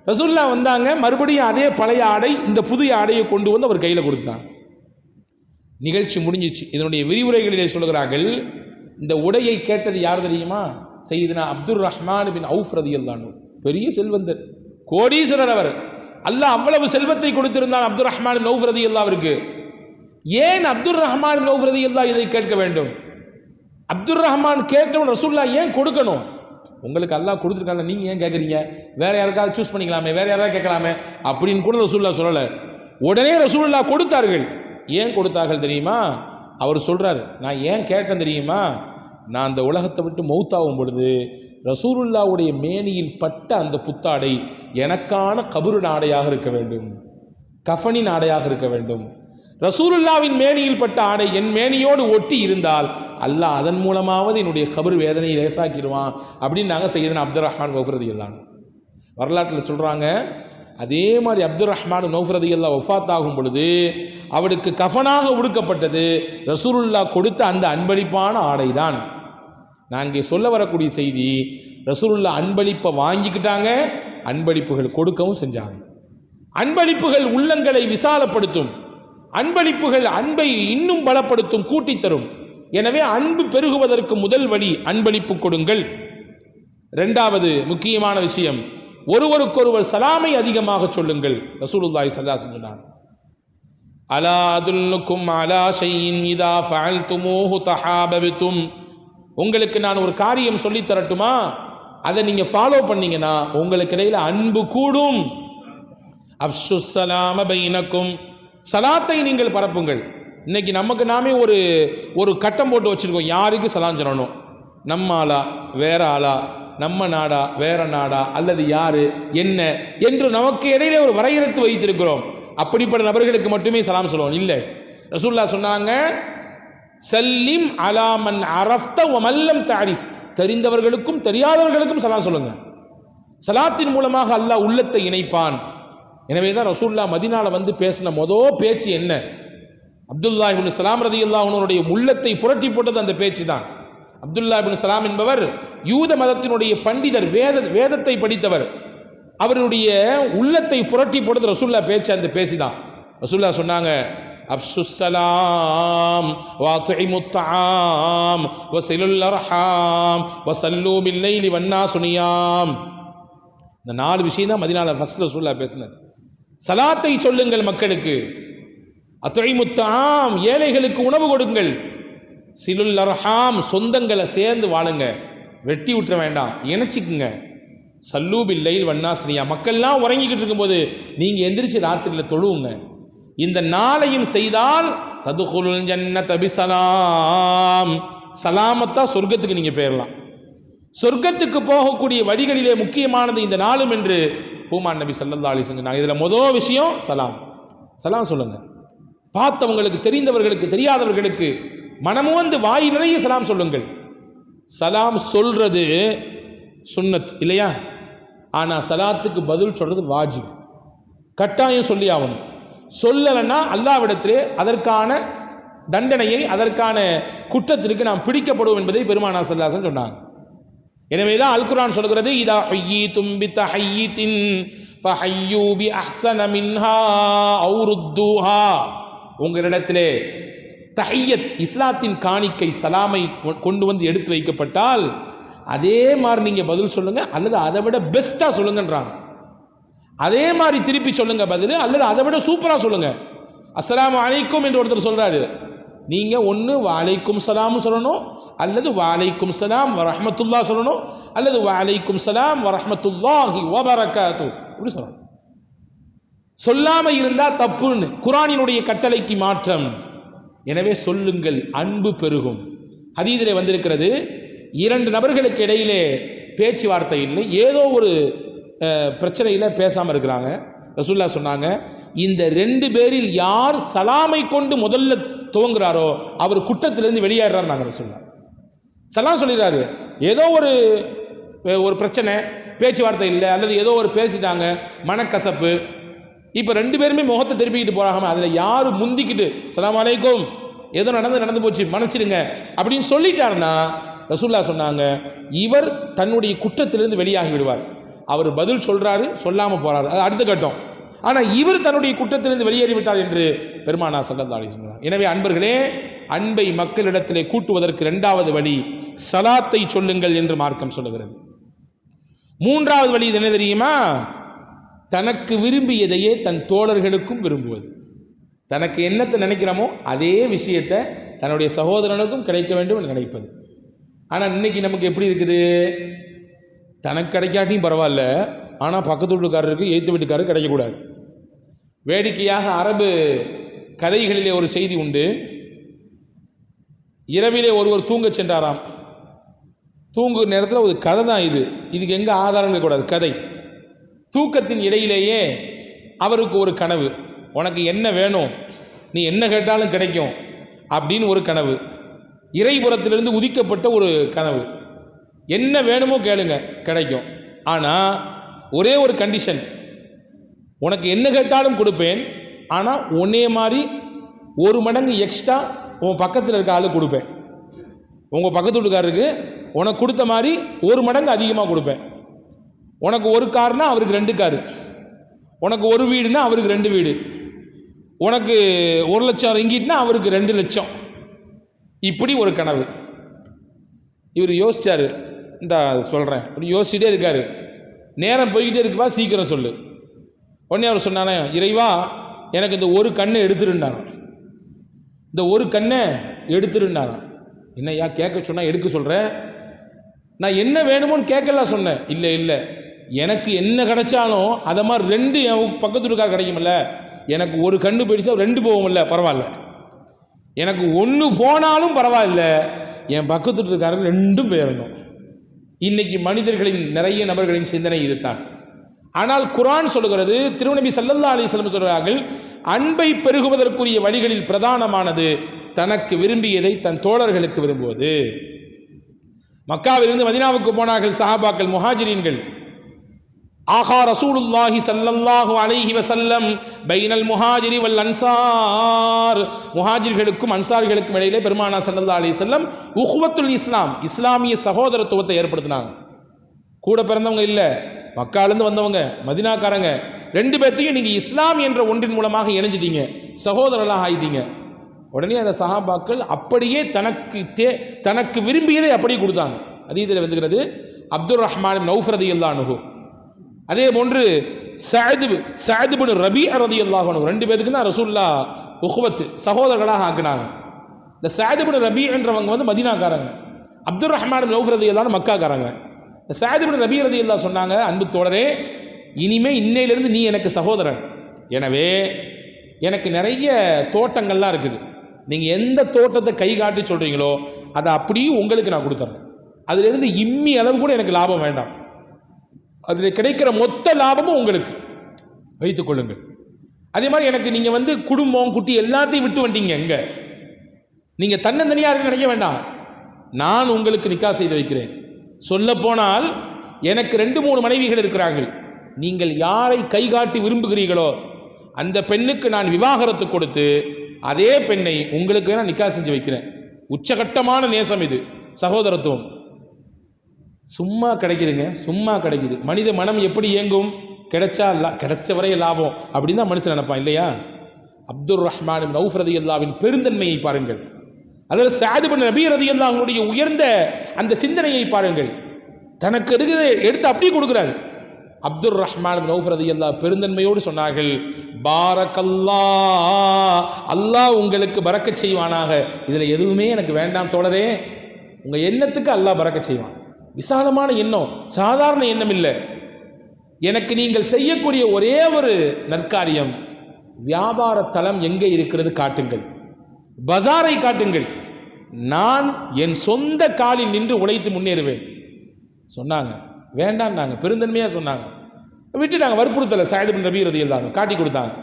ரசூலுல்லாஹ் வந்தாங்க, மறுபடியும் அதே பழைய ஆடை, இந்த புதிய ஆடையை கொண்டு வந்து அவர் கையில் கொடுத்துட்டாங்க. நிகழ்ச்சி முடிஞ்சிச்சு. இதனுடைய விரிவுரைகளிலே சொல்கிறார்கள், இந்த உடையை கேட்டது யார் தெரியுமா? சையதுனா அப்துர் ரஹ்மான் பின் அவுஃப் ரலியல்லாஹு அன்ஹு. பெரிய செல்வந்தர், கோடீஸ்வரர் அவர். அல்லாஹ் அவ்வளவு செல்வத்தை கொடுத்திருந்தான் அப்துர் ரஹ்மான் பின் அவுஃப் ரலியல்லாஹு அவருக்கு. ஏன் அப்துர் ரஹ்மான் பின் அவுஃப் ரலியல்லாஹு இதை கேட்க வேண்டும்? அப்துர் ரஹ்மான் கேட்டவன் ரசூலுல்லாஹ் ஏன் கொடுக்கணும்? உங்களுக்கு அல்லாஹ் கொடுத்துருக்காங்க, நீங்கள் ஏன் கேட்குறீங்க? வேற யாருக்காவது சூஸ் பண்ணிக்கலாமே, வேற யாராவது கேட்கலாமே அப்படின்னு கூட ரசூலுல்லாஹ் சொல்லலை. உடனே ரசூலுல்லாஹ் கொடுத்தார்கள். ஏன் கொடுத்தார்கள் தெரியுமா? அவர் சொல்கிறார், நான் ஏன் கேட்டேன் தெரியுமா? நான் அந்த உலகத்தை விட்டு மௌத்தாகும் பொழுது ரசூலுல்லாஹ்வுடைய மேனியில் பட்ட அந்த புத்தாடை எனக்கான கபரு ஆடையாக இருக்க வேண்டும், கஃனின் ஆடையாக இருக்க வேண்டும். ரசூலுல்லாஹ்வின் மேனியில் பட்ட ஆடை என் மேனியோடு ஒட்டி இருந்தால் அல்லாஹ் அதன் மூலமாவது என்னுடைய கபரு வேதனையை லேசாக்கிடுவான் அப்படின்னு நாங்கள் சையதுனா அப்துர் ரஹ்மான் கௌஃப் ரலியல்லாஹு வரலாற்றில் சொல்கிறாங்க. அதே மாதிரி அப்துர் ரஹ்மான் கௌஃப் ரலியல்லாஹு வஃபாத் ஆகும் பொழுது அவருக்கு கஃனாக உடுக்கப்பட்டது ரசூலுல்லாஹ் கொடுத்த அந்த அன்பளிப்பான ஆடை தான். நான் இங்கே சொல்ல வரக்கூடிய செய்தி, ரசூலுல்லாஹ் அன்பளிப்பை வாங்கிக்கிட்டாங்க, அன்பளிப்புகள் கொடுக்கவும் செஞ்சாங்க. அன்பளிப்புகள் உள்ளங்களை விசாலப்படுத்தும், அன்பளிப்புகள் அன்பை இன்னும் பலப்படுத்தும், கூட்டித்தரும். எனவே அன்பு பெருகுவதற்கு முதல் வழி அன்பளிப்பு கொடுங்கள். இரண்டாவது முக்கியமான விஷயம், ஒருவருக்கொருவர் சலாமை அதிகமாக சொல்லுங்கள். ரசூலுல்லாஹி ஸல்லல்லாஹு அலைஹி வஸல்லம் சொன்னார், அலா அதுல்லுக்கும் அலா ஷைஇன் இதா ஃபஅல்துமூஹு தஹாபப்தும். உங்களுக்கு நான் ஒரு காரியம் சொல்லி தரட்டுமா? அதை நீங்கள் ஃபாலோ பண்ணீங்கன்னா உங்களுக்கு இடையில் அன்பு கூடும். அஃஷுஸ் ஸலாம பைனக்கும், சலாத்தை நீங்கள் பரப்புங்கள். இன்னைக்கு நமக்கு நாமே ஒரு கட்டம் போட்டு வச்சுருக்கோம், யாருக்கு சலாம் சொல்லணும், நம்ம ஆளா வேற ஆளா, நம்ம நாடா வேற நாடா, அல்லது யாரு என்ன என்று நமக்கு இடையிலே ஒரு வரையறுத்து வைத்திருக்கிறோம். அப்படிப்பட்ட நபர்களுக்கு மட்டுமே சலாம் சொல்லுவோம். இல்லை, ரசூலுல்லாஹ் சொன்னாங்க, சல்லிம் அலா மன் அரஃப்த வ மல்லம் தஅரிஃப், தெரிந்தவர்களுக்கும் தெரியாதவர்களுக்கும் சலாம் சொல்லுங்க. சலாத்தின் மூலமாக அல்லாஹ் உள்ளத்தை இணைப்பான். எனவே தான் ரசூலுல்லாஹ் மதீனால வந்து பேசின மொதல் பேச்சு என்ன? அப்துல்லாஹ் இப்னு ஸலாம் ரலியல்லாஹு அன்ஹுடைய உள்ளத்தை புரட்டி போட்டது அந்த பேச்சு தான். அப்துல்லாஹ் இப்னு ஸலாம் என்பவர் யூத மதத்தினுடைய பண்டிதர், வேதத்தை படித்தவர். அவருடைய உள்ளத்தை புரட்டி போட்டது ரசூலுல்லாஹ் பேச்சு அந்த பேச்சு தான். ரசூலுல்லாஹ் சொன்னாங்க, அஃஷுஸ் ஸலாம் வ அத்இமுத் தஆம் வ ஸிலுல் அர்ஹாம் வ ஸல்லூ பில் லைலி வன் நாஸு நியாம். இந்த 4 விஷயம் தான் மதீனால ஃபர்ஸ்ட் ரசூலுல்லாஹ் பேசினது. சலாத்தை சொல்லுங்கள் மக்களுக்கு, அத்இமுத் தஆம் ஏழைகளுக்கு உணவு கொடுங்கள், ஸிலுல் அர்ஹாம் சொந்தங்களை சேர்ந்து வாழுங்க, வெட்டி விட்டுற வேண்டாம், இணைச்சிக்குங்க, ஸல்லூ பில் லைலி வன் நாஸு நியாம் மக்கள்லாம் உறங்கிக்கிட்டு இருக்கும்போது நீங்கள் எந்திரிச்சு ராத்திரியில் தொழுவுங்க. இந்த நாளையும் செய்தால் ததுகுலுல் ஜன்னத பிஸலாம், சலாமத்தா சொர்க்கத்துக்கு நீங்கள் போயிடலாம். சொர்க்கத்துக்கு போகக்கூடிய வழிகளிலே முக்கியமானது இந்த நாளும் என்று பூமான் நபி ஸல்லல்லாஹு அலைஹி வஸல்லம் சொன்னாங்க. இதில் முதல் விஷயம் சலாம். சலாம் சொல்லுங்க. பார்த்தவங்களுக்கு, தெரிந்தவர்களுக்கு, தெரியாதவர்களுக்கு மனமுவந்து வாய் நிறைய சலாம் சொல்லுங்கள். சலாம் சொல்றது சுன்னத் இல்லையா? ஆனால் சலாத்துக்கு பதில் சொல்றது வாஜிப். கட்டாயம் சொல்லி ஆகணும். சொல்லலைன்னா அல்லாஹ்விடத்திலே அதற்கான தண்டனையை, அதற்கான குற்றத்திற்கு நாம் பிடிக்கப்படுவோம் என்பதை பெருமானார் ஸல்லல்லாஹு அலைஹி வஸல்லம் சொன்னாங்க. எனவேதான் அல் குர்ஆன் சொல்கிறது, இதா ஹய்யீதும் பிதஹய்யித்தின் ஃபஹய்யூ பிஅஹ்ஸன மின்ஹா அவ் ருத்தூஹா. உங்களிடத்திலே தஹியத், இஸ்லாத்தின் காணிக்கை, சலாமை கொண்டு வந்து எடுத்து வைக்கப்பட்டால் அதே மாதிரி நீங்க பதில் சொல்லுங்க, அல்லது அதை விட பெஸ்டா சொல்லுங்கன்றாங்க. அதே மாதிரி திருப்பி சொல்லுங்க பதில், அல்லது அதை விட சூப்பரா சொல்லுங்க. அஸ்ஸலாமு அலைக்கும் என்று ஒருத்தர் சொல்றாரு, நீங்க ஒன்று வலைக்கும் சலாம் சொல்லணும், அல்லது வலைக்கும் சலாம் வரஹ்மத்துல்லா சொல்லணும், அல்லது வலைக்கும் சலாம் வரஹ்மத்துல்லாஹி வபரகாத்து அப்படி சொல்லணும். சொல்லாம இருந்தா தப்புன்னு குர்ஆனினுடைய கட்டளைக்கு மாற்றம். எனவே சொல்லுங்கள், அன்பு பெருகும். ஹதீஸிலே வந்திருக்கிறது, இரண்டு நபர்களுக்கு இடையிலே பேச்சுவார்த்தை இல்லை, ஏதோ ஒரு பிரச்சனையில் பேசாமல் இருக்கிறாங்க. ரசூலுல்லாஹ் சொன்னாங்க, இந்த ரெண்டு பேரில் யார் சலாமை கொண்டு முதல்ல துவங்குறாரோ அவர் குற்றத்திலிருந்து வெளியேறார். நாங்கள் ரசூலுல்லாஹ் சலாம் சொல்லிடுறாரு. ஏதோ ஒரு பிரச்சனை, பேச்சுவார்த்தை இல்லை, அல்லது ஏதோ ஒரு பேசிட்டாங்க, மனக்கசப்பு. இப்போ ரெண்டு பேருமே முகத்தை திருப்பிக்கிட்டு போறாங்க, அதில் யார் முந்திக்கிட்டு சலாம் அலைக்கும், ஏதோ நடந்து போச்சு மன்னிச்சிடுங்க அப்படின்னு சொல்லிட்டாருன்னா ரசூலுல்லாஹ் சொன்னாங்க, இவர் தன்னுடைய குற்றத்திலிருந்து வெளியாகி விடுவார். அவர் பதில் சொல்றாரு, சொல்லாமல் போறாரு, அது அடுத்த கட்டம். ஆனால் இவர் தன்னுடைய குற்றத்திலிருந்து வெளியேறிவிட்டார் என்று பெருமானார் ஸல்லல்லாஹு அலைஹி வஸல்லம். எனவே அன்பர்களே, அன்பை மக்களிடத்திலே கூட்டுவதற்கு இரண்டாவது வழி சலாத்தை சொல்லுங்கள் என்று மார்க்கம் சொல்லுகிறது. மூன்றாவது வழி என்ன தெரியுமா? தனக்கு விரும்பியதையே தன் தோழர்களுக்கும் விரும்புவது. தனக்கு என்னத்தை நினைக்கிறோமோ அதே விஷயத்தை தன்னுடைய சகோதரனுக்கும் கிடைக்க வேண்டும் என்று நினைப்பது. ஆனால் இன்னைக்கு நமக்கு எப்படி இருக்குது? தனக்கு கிடைக்காட்டியும் பரவாயில்ல, ஆனால் பக்கத்து வீட்டுக்காரருக்கு எய்த்து வீட்டுக்காரருக்கு கிடைக்கக்கூடாது. வேடிக்கையாக அரபு கதைகளிலே ஒரு செய்தி உண்டு. இரவிலே ஒருவர் தூங்க சென்றாராம். தூங்கு நேரத்தில் ஒரு கதை தான் இது, இதுக்கு எங்கே ஆதாரம் இருக்கக்கூடாது, கதை. தூக்கத்தின் இடையிலேயே அவருக்கு ஒரு கனவு, உனக்கு என்ன வேணும், நீ என்ன கேட்டாலும் கிடைக்கும் அப்படின்னு ஒரு கனவு. இறைபுறத்திலிருந்து உதிக்கப்பட்ட ஒரு கனவு. என்ன வேணுமோ கேளுங்க கிடைக்கும், ஆனால் ஒரே ஒரு கண்டிஷன், உனக்கு என்ன கேட்டாலும் கொடுப்பேன், ஆனால் உன்னே மாதிரி ஒரு மடங்கு எக்ஸ்ட்ரா உன் பக்கத்தில் இருக்க ஆளு கொடுப்பேன். உங்கள் பக்கத்து வீட்டுக்காரருக்கு உனக்கு கொடுத்த மாதிரி ஒரு மடங்கு அதிகமாக கொடுப்பேன். உனக்கு ஒரு கார்னா அவருக்கு 2 காரு, உனக்கு ஒரு வீடுனா அவருக்கு 2 வீடு, உனக்கு 1 லட்சம் ரிங்கிட்னா அவருக்கு 2 லட்சம். இப்படி ஒரு கனவு. இவர் யோசிச்சாரு, இந்த சொல்கிறேன் அப்படி யோசிச்சுட்டே இருக்காரு. நேரம் போய்கிட்டே இருக்குப்பா, சீக்கிரம் சொல்லு. உடனே அவர் சொன்னானே, இறைவா எனக்கு இந்த ஒரு கண்ணை எடுத்துருந்தாராம். இந்த ஒரு கண்ணை எடுத்துருந்தாராம். என்னையா கேட்க சொன்னால் எடுக்க சொல்கிறேன், நான் என்ன வேணுமோன்னு கேட்கலாம் சொன்னேன். இல்லை எனக்கு என்ன கிடைச்சாலும் அதை மாதிரி 2 என் பக்கத்து வீட்டுக்கார கிடைக்குமில்ல, எனக்கு ஒரு கண்ணு போயிடுச்சா 2 போகும்ல, பரவாயில்ல. எனக்கு 1 போனாலும் பரவாயில்ல, என் பக்கத்து வீட்டுக்காரர் 2 போயிடணும். இன்னைக்கு மனிதர்களின் நிறைய நபர்களின் சிந்தனை இதுதான். ஆனால் குர்ஆன் சொல்லுகிறது, திருநபி ஸல்லல்லாஹு அலைஹி வஸல்லம் சொல்கிறார்கள், அன்பை பெருகுவதற்குரிய வழிகளில் பிரதானமானது தனக்கு விரும்பியதை தன் தோழர்களுக்கு விரும்புவது. மக்காவிலிருந்து மதீனாவுக்கு போனார்கள் சஹாபாக்கள், முஹாஜிரீன்கள். ஆகா ரசூலுல்லாஹி ஸல்லல்லாஹு அலைஹி வஸல்லம் பைனல் முஹாஜிரி வல் அன்சார், முஹாஜிர்களுக்கும் அன்சாரிகளுக்கும் இடையிலே பெருமானார் ஸல்லல்லாஹு அலைஹி வஸல்லம் உஹ்வத்துல் இஸ்லாம், இஸ்லாமிய சகோதரத்துவத்தை ஏற்படுத்தினாங்க. கூட பிறந்தவங்க இல்லை, மக்காலேருந்து வந்தவங்க, மதீனாக்காரங்க, 2 பேர்த்தையும் நீங்கள் இஸ்லாம் என்ற ஒன்றின் மூலமாக இணைஞ்சிட்டீங்க, சகோதரர்களாக ஆகிட்டீங்க. உடனே அந்த சஹாபாக்கள் அப்படியே தனக்கு விரும்பியதை அப்படியே கொடுத்தாங்க. ஹதீஸில் வந்துகிறது, அப்துர் ரஹ்மான் நௌஃப் ரலியல்லாஹு அன்ஹு, அதே போன்று சஅத் இப்னு ரபீஅ ரலியல்லாஹு அன்ஹு, 2 பேருக்கு தான் ரசூலுல்லாஹ் உஹ்வத் சகோதரர்களாக ஆக்கினாங்க. இந்த சஅத் இப்னு ரபீஅ என்றவங்க வந்து மதீனாக்காரங்க, அப்துர் ரஹ்மான் நௌஃப் ரலியல்லாஹு அன்ஹு மக்காக்காரங்க. இந்த சஅத் இப்னு ரபீஅ ரலியல்லாஹு சொன்னாங்க, அன்பு தோழரே, இனிமே இன்னையிலிருந்து நீ எனக்கு சகோதரன். எனவே எனக்கு நிறைய தோட்டங்கள்லாம் இருக்குது, நீங்கள் எந்த தோட்டத்தை கை காட்டி சொல்கிறீங்களோ அதை அப்படியே உங்களுக்கு நான் கொடுத்துட்றேன். அதிலிருந்து இம்மி அளவு கூட எனக்கு லாபம் வேண்டாம், அதில் கிடைக்கிற மொத்த லாபமும் உங்களுக்கு வைத்துக் கொள்ளுங்கள். அதே மாதிரி எனக்கு நீங்கள் வந்து குடும்பம் குட்டி எல்லாத்தையும் விட்டு வந்தீங்க, இங்கே நீங்கள் தன்னந்தனியாக நினைக்க வேண்டாம், நான் உங்களுக்கு நிக்கா செய்து வைக்கிறேன். சொல்ல போனால் எனக்கு 2-3 மனைவிகள் இருக்கிறார்கள். நீங்கள் யாரை கைகாட்டி விரும்புகிறீர்களோ அந்த பெண்ணுக்கு நான் விவாகரத்து கொடுத்து அதே பெண்ணை உங்களுக்கு நான் நிக்காஹ் செஞ்சு வைக்கிறேன். உச்சகட்டமான நேசம் இது, சகோதரத்துவம். சும்மா கிடைக்குதுங்க, சும்மா கிடைக்குது. மனித மனம் எப்படி இயங்கும்? கிடைச்ச வரை லாபம் அப்படின்னு தான் மனுஷன் நினைப்பான் இல்லையா? அப்துர் ரஹ்மான் இப்னு அவுஃப் ரலியல்லாஹுவின் பெருந்தன்மையை பாருங்கள். அதில் சஅத் இப்னு ரபீ ரலியல்லாஹுவுடைய உயர்ந்த அந்த சிந்தனையை பாருங்கள். தனக்கு எடுத்து அப்படியே கொடுக்குறாரு. அப்துர் ரஹ்மான் இப்னு அவுஃப் ரலியல்லாஹு பெருந்தன்மையோடு சொன்னார்கள், பாரக்கல்லாஹ், அல்லாஹ் உங்களுக்கு பரக்கத் செய்வானாக. இதில் எதுவுமே எனக்கு வேண்டாம் தோழரே, உங்கள் எண்ணத்துக்கு அல்லாஹ் பரக்கத் செய்வான். விசாலமான எண்ணம், சாதாரண எண்ணம் இல்லை. எனக்கு நீங்கள் செய்யக்கூடிய ஒரே ஒரு நற்காரியம், வியாபார தளம் எங்கே இருக்கிறது காட்டுங்கள், பஜாரை காட்டுங்கள், நான் என் சொந்த காலில் நின்று உழைத்து முன்னேறுவேன் சொன்னாங்க. வேண்டாம் நாங்கள் பெருந்தன்மையாக சொன்னாங்க, விட்டுட்டாங்க. வற்புறுத்தலை சஅத் இப்னு ரபீ ரலியல்லாஹு காட்டி கொடுத்தாங்க.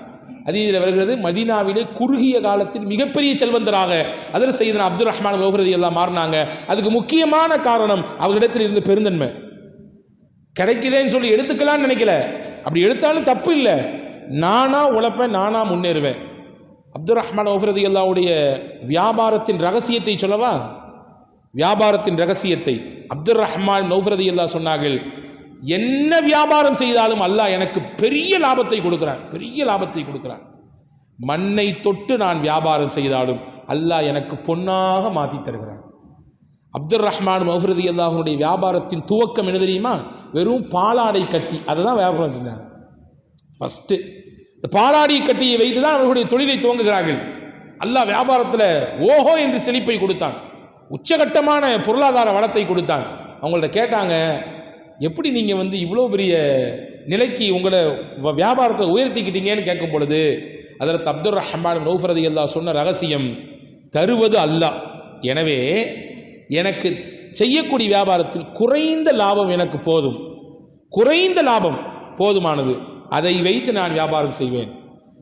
ஹதீஸில் வருகிறது, மதீனாவிலே குறுகிய காலத்தில் மிகப்பெரிய செல்வந்தராக அதில் சையதுனா அப்துர் ரஹ்மான் இப்னு அவுஃப் ரலியல்லாஹு மாறினாங்க. அதுக்கு முக்கியமான காரணம் அவர்களிடத்தில் இருந்த பெருந்தன்மை. கிடைக்குதேன்னு சொல்லி எடுத்துக்கலான்னு நினைக்கல, அப்படி எடுத்தாலும் தப்பு இல்லை, நானா உழைப்பேன், நானா முன்னேறுவேன். அப்துர் ரஹ்மான் அவுஃப் ரலியல்லாஹுடைய வியாபாரத்தின் ரகசியத்தை சொல்லவா? வியாபாரத்தின் ரகசியத்தை அப்துர் ரஹ்மான் அவுஃப் ரலியல்லாஹு சொன்னார்கள், என்ன வியாபாரம் செய்தாலும் அல்லாஹ் எனக்கு பெரிய லாபத்தை கொடுக்கிறான், பெரிய லாபத்தை கொடுக்கிறான். மண்ணை தொட்டு நான் வியாபாரம் செய்தாலும் அல்லாஹ் எனக்கு பொன்னாக மாற்றி தருகிறான். அப்துர் ரஹ்மான் அவுஃப் ரலியல்லாஹுடைய வியாபாரத்தின் துவக்கம் என்ன தெரியுமா? வெறும் பாலாடை கட்டி அதை தான் வியாபாரம் செஞ்சாங்க. ஃபஸ்ட்டு இந்த பாலாடை கட்டியை வைத்து தான் அவர்களுடைய தொழிலை துவங்குகிறார்கள். அல்லாஹ் வியாபாரத்தில் ஓஹோ என்று செழிப்பை கொடுத்தான், உச்சகட்டமான பொருளாதார வளத்தை கொடுத்தான். அவங்கள்ட்ட கேட்டாங்க, எப்படி நீங்கள் இவ்வளோ பெரிய நிலைக்கு உங்களை வியாபாரத்தை உயர்த்திக்கிட்டீங்கன்னு கேட்கும் பொழுது அதற்கு அப்துர் ரஹ்மான் அவுஃப் ரலியல்லாஹு சொன்ன ரகசியம், தருவது அல்லாஹ். எனவே எனக்கு செய்யக்கூடிய வியாபாரத்தில் குறைந்த லாபம் எனக்கு போதும், குறைந்த லாபம் போதுமானது, அதை வைத்து நான் வியாபாரம் செய்வேன்.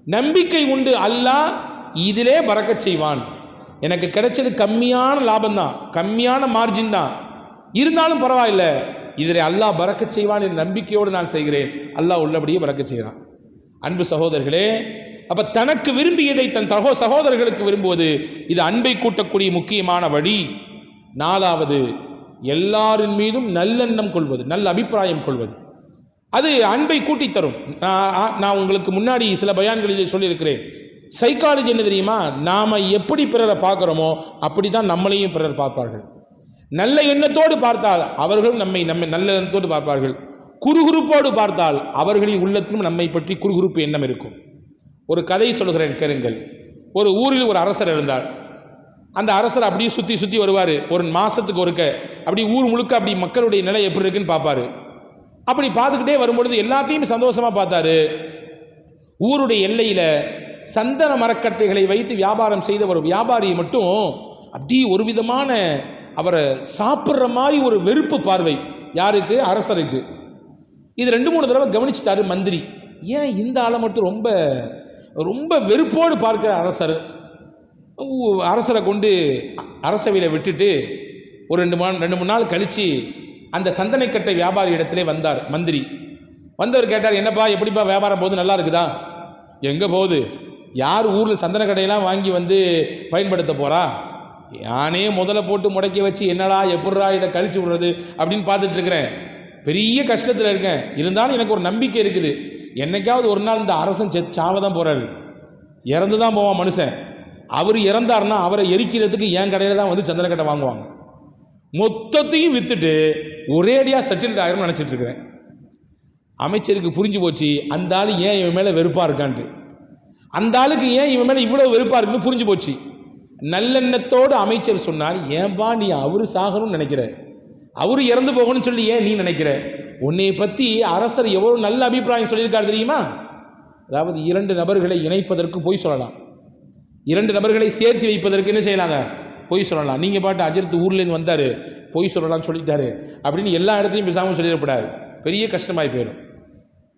நம்பிக்கை உண்டு, அல்லாஹ் இதிலே பரக்கத் செய்வான். எனக்கு கிடைச்சது கம்மியான லாபம் தான், கம்மியான மார்ஜின் தான், இருந்தாலும் பரவாயில்லை, இதில் அல்லாஹ் பரக்கத் செய்வான் என்ற நம்பிக்கையோடு நான் செய்கிறேன். அல்லாஹ் உள்ளபடியே பரக்கத் செய்கிறான். அன்பு சகோதரர்களே, அப்போ தனக்கு விரும்பியதை தன் சகோதரர்களுக்கு விரும்புவது இது அன்பை கூட்டக்கூடிய முக்கியமான வழி. நாலாவது, எல்லாரின் மீதும் நல்லெண்ணம் கொள்வது, நல்ல அபிப்பிராயம் கொள்வது, அது அன்பை கூட்டித்தரும். நான் உங்களுக்கு முன்னாடி சில பயான்களில் சொல்லியிருக்கிறேன். சைக்காலஜி என்ன தெரியுமா? நாம் எப்படி பிறரை பார்க்குறோமோ அப்படி தான் நம்மளையும் பிறர் பார்ப்பார்கள். நல்ல எண்ணத்தோடு பார்த்தால் அவர்களும் நம்மை நல்ல எண்ணத்தோடு பார்ப்பார்கள். குறுகுறுப்போடு பார்த்தால் அவர்களின் உள்ளத்திலும் நம்மை பற்றி குறுகுறுப்பு எண்ணம் இருக்கும். ஒரு கதை சொல்கிறேன் கேளுங்கள். ஒரு ஊரில் ஒரு அரசர் இருந்தார். அந்த அரசர் அப்படியே சுற்றி சுற்றி வருவார். ஒரு மாதத்துக்கு ஒருக்க அப்படி ஊர் முழுக்க அப்படி மக்களுடைய நிலை எப்படி இருக்குன்னு பார்ப்பார். அப்படி பார்த்துக்கிட்டே வரும்பொழுது எல்லாத்தையும் சந்தோஷமாக பார்த்தாரு. ஊருடைய எல்லையில் சந்தன மரக்கட்டைகளை வைத்து வியாபாரம் செய்த ஒரு வியாபாரியை மட்டும் அப்படி ஒரு விதமான அவரை சாப்பிட்ற மாதிரி ஒரு வெறுப்பு பார்வை. யாருக்கு? அரசருக்கு. இது 2-3 தடவை கவனிச்சிட்டாரு மந்திரி. ஏன் இந்த ஆளை மட்டும் ரொம்ப ரொம்ப வெறுப்போடு பார்க்கிற அரசர்? அரசரை கொண்டு அரசவையில் விட்டுட்டு ஒரு 2-3 நாள் கழித்து அந்த சந்தனக்கட்டை வியாபாரி இடத்திலே வந்தார் மந்திரி. வந்தவர் கேட்டார், என்னப்பா எப்படிப்பா வியாபாரம் போகுது, நல்லா இருக்குதா? எங்கே போகுது? யார் ஊரில் சந்தனக்கட்டையெல்லாம் வாங்கி பயன்படுத்த போகிறா? யானே முதல்ல போட்டு முடக்கி வச்சு என்னடா எப்பட்றா இதை கழிச்சு விடுறது அப்படின்னு பார்த்துட்ருக்கிறேன். பெரிய கஷ்டத்தில் இருக்கேன். இருந்தாலும் எனக்கு ஒரு நம்பிக்கை இருக்குது, என்னைக்காவது ஒரு நாள் இந்த அரசன் சாவதான் போகிறாரு, இறந்து தான் போவான் மனுஷன். அவர் இறந்தார்னா அவரை எரிக்கிறதுக்கு என் கடையில் தான் சந்தனக்கட்டை வாங்குவாங்க. மொத்தத்தையும் விற்றுட்டு ஒரேடியாக செட்டில்ட் ஆகிரும் நினச்சிட்ருக்கிறேன். அமைச்சருக்கு புரிஞ்சு போச்சு, அந்த ஆள் ஏன் இவன் மேலே வெறுப்பாக இருக்கான்ட்டு. அந்த ஆளுக்கு ஏன் இவன் மேலே இவ்வளோ வெறுப்பாக இருக்குன்னு புரிஞ்சு போச்சு. நல்லெண்ணத்தோடு அமைச்சர் சொன்னார், ஏன்பா நீ அவர் சாகணும்னு நினைக்கிற, அவர் இறந்து போகணும்னு சொல்லி ஏன் நீ நினைக்கிற? உன்னை பற்றி அரசர் எவ்வளோ நல்ல அபிப்பிராயம் சொல்லியிருக்காரு தெரியுமா? அதாவது 2 நபர்களை இணைப்பதற்கு பொய் சொல்லலாம், 2 நபர்களை சேர்த்து வைப்பதற்கு என்ன செய்யலாங்க? பொய் சொல்லலாம். நீங்கள் பாட்டு அஜர்த்து ஊர்லேருந்து வந்தார் பொய் சொல்லலாம்னு சொல்லிட்டாரு அப்படின்னு எல்லா இடத்துலையும் பேசாமல் சொல்லிடக்கூடாது, பெரிய கஷ்டமாகி போயிடும்.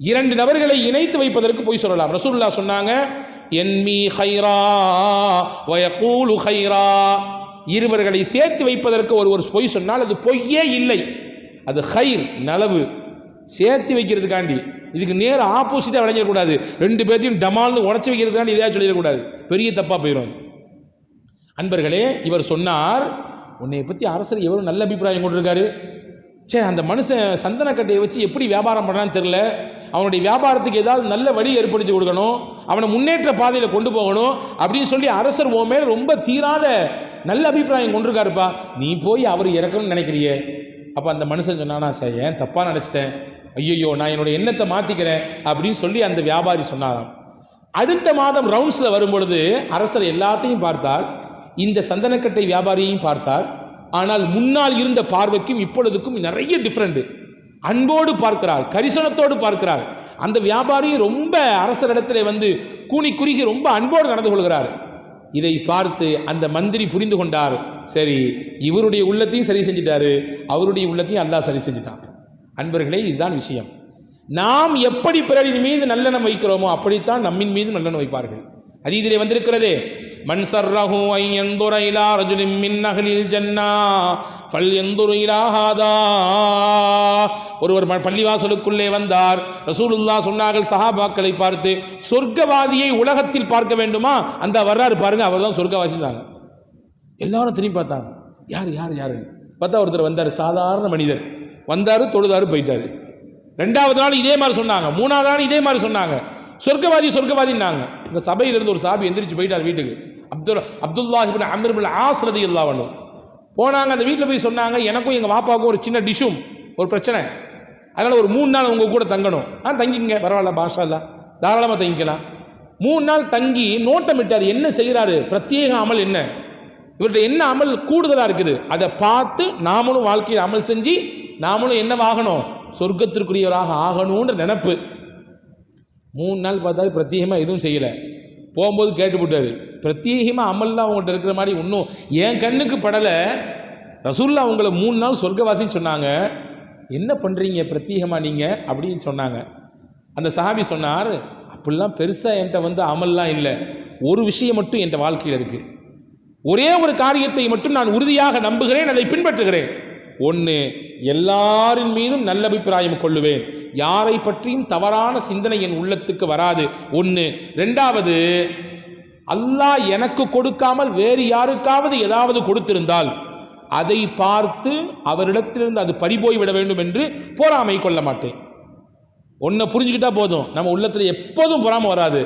2 நபர்களை இணைத்து வைப்பதற்கு பொய் சொல்லலாம். ரசூலுல்லாஹ் சொன்னாங்க, என்மி ஹைரா வயகூலு ஹைரா. இருவர்களை சேர்த்து வைப்பதற்கு ஒரு பொய் சொன்னால் அது பொய்யே இல்லை, அது ஹைர், நலவு. சேர்த்து வைக்கிறதுக்காண்டி. இதுக்கு நேர ஆப்போசிட்டாக விளைஞ்சிடக்கூடாது. ரெண்டு பேர்த்தையும் டமால்னு உடச்சி வைக்கிறதுக்காண்டி இதையாக சொல்லிடக்கூடாது, பெரிய தப்பாக போயிடும் அது. அன்பர்களே, இவர் சொன்னார், உன்னை பற்றி அரசர் எவ்வளோ நல்ல அபிப்பிராயம் கொண்டிருக்காரு. அந்த மனுஷன் சந்தனக்கட்டையை வச்சு எப்படி வியாபாரம் பண்ணான்னு தெரில, அவனுடைய வியாபாரத்துக்கு ஏதாவது நல்ல வழி ஏற்படுத்தி கொடுக்கணும், அவனை முன்னேற்ற பாதையில் கொண்டு போகணும் அப்படின்னு சொல்லி அரசர் உன் மேலே ரொம்ப தீராத நல்ல அபிப்பிராயம் கொண்டிருக்காருப்பா, நீ போய் அவர் இறக்கணும்னு நினைக்கிறியே. அப்போ அந்த மனுஷன் சொன்னானா, சார் ஏன் தப்பாக நினச்சிட்டேன், ஐயோ நான் என்னோட எண்ணத்தை மாற்றிக்கிறேன் அப்படின்னு சொல்லி அந்த வியாபாரி சொன்னாராம். அடுத்த மாதம் ரவுண்ட்ஸில் வரும்பொழுது அரசர் எல்லாத்தையும் பார்த்தார், இந்த சந்தனக்கட்டை வியாபாரியையும் பார்த்தார். ஆனால் முன்னால் இருந்த பார்வைக்கும் இப்பொழுதுக்கும் நிறைய டிஃப்ரெண்ட். அன்போடு பார்க்கிறார், கரிசனத்தோடு பார்க்கிறார். அந்த வியாபாரி ரொம்ப அரசரிடத்தில் வந்து கூனி குறுகி ரொம்ப அன்போடு நடந்து கொள்கிறார். இதை பார்த்து அந்த மந்திரி புரிந்து கொண்டார், சரி இவருடைய உள்ளத்தையும் சரி செஞ்சிட்டாரு, அவருடைய உள்ளத்தையும் அல்லாஹ் சரி செஞ்சுட்டான். அன்பர்களே, இதுதான் விஷயம். நாம் எப்படி பிறரின் மீது நல்லெண்ணம் வைக்கிறோமோ அப்படித்தான் நம்மின் மீது நல்லெண்ணம் வைப்பார்கள். ஹதீஸிலே வந்திருக்கிறதே, மன் ஸர்ரஹு அன் யன்துர இலா ரஜுலின் மின் அஹ்லில் ஜன்னா ஃபல்யன்துர் இலா ஹாதா. ஒருவர் பள்ளிவாசலுக்குள்ளே வந்தார். ரசூலுல்லாஹ் சொன்னார்கள் சஹாபாக்களை பார்த்து, சொர்க்கவாதியை உலகத்தில் பார்க்க வேண்டுமா, அந்த வர்றாரு பாருங்க, அவர் தான் சொர்க்கவாசினாங்க. எல்லாரும் திரும்பி பார்த்தாங்க, யார் யார் யாருன்னு பார்த்தா ஒருத்தர் வந்தார், சாதாரண மனிதர் வந்தார், தொழுதாரு, போயிட்டாரு. ரெண்டாவது நாள் இதே மாதிரி சொன்னாங்க, மூணாவது நாள் இதே மாதிரி சொன்னாங்க, சொர்க்கவாதி சொர்க்கவாதின்னாங்க. இந்த சபையிலிருந்து ஒரு சாபி எந்திரிச்சு போயிட்டார் வீட்டுக்கு. அப்துல்லாஹ் இப்னு அம்ர் இப்னு ஆஸ் ரலியல்லாஹு அன்ஹு போனாங்க. அந்த வீட்டில் போய் சொன்னாங்க, எனக்கும் எங்கள் வாப்பாவுக்கும் ஒரு சின்ன டிஷ்ஷும் ஒரு பிரச்சனை, அதனால் ஒரு 3 நாள் உங்கள் கூட தங்கணும். தங்கிங்க, பரவாயில்ல, பாஷா இல்ல, தாராளமாக தங்கிக்கலாம். 3 நாள் தங்கி நோட்டமிட்டார், என்ன செய்கிறாரு, பிரத்யேக அமல் என்ன, இவர்கிட்ட என்ன அமல் கூடுதலாக இருக்குது, அதை பார்த்து நாமளும் வாழ்க்கையில் அமல் செஞ்சு நாமளும் என்னவாகணும், சொர்க்கத்திற்குரியவராக ஆகணும்ன்ற நினப்பு. 3 நாள் பார்த்தாரு, பிரத்யேகமாக எதுவும் செய்யலை. போகும்போது கேட்டுவிட்டாரு, பிரத்யேகமாக அமல்லாம் அவங்கள்ட்ட இருக்கிற மாதிரி இன்னும் என் கண்ணுக்கு படலை. ரசூலுல்லாஹ் அவங்கள 3 நாள் சொர்க்கவாசின்னு சொன்னாங்க, என்ன பண்ணுறீங்க பிரத்யேகமாக நீங்கள் அப்படின்னு சொன்னாங்க. அந்த சஹாபி சொன்னார், அப்படிலாம் பெருசாக என்கிட்ட வந்து அமல்லாம் இல்லை, ஒரு விஷயம் மட்டும் என் வாழ்க்கையில் இருக்குது, ஒரே ஒரு காரியத்தை மட்டும் நான் உறுதியாக நம்புகிறேன், அதை பின்பற்றுகிறேன். ஒன்று, எல்லாரின் மீதும் நல்ல அபிப்பிராயம் கொள்ளுவேன், யாரை பற்றியும் தவறான சிந்தனை என் உள்ளத்துக்கு வராது. ஒன்று. ரெண்டாவது, அல்லாஹ் எனக்கு கொடுக்காமல் வேறு யாருக்காவது ஏதாவது கொடுத்திருந்தால் அதை பார்த்து அவரிடத்திலிருந்து அது பறிபோய் விட வேண்டும் என்று பொறாமை கொள்ள மாட்டேன். ஒன்றை புரிஞ்சுக்கிட்டா போதும், நம்ம உள்ளத்தில் எப்போதும் பொறாமை வராது.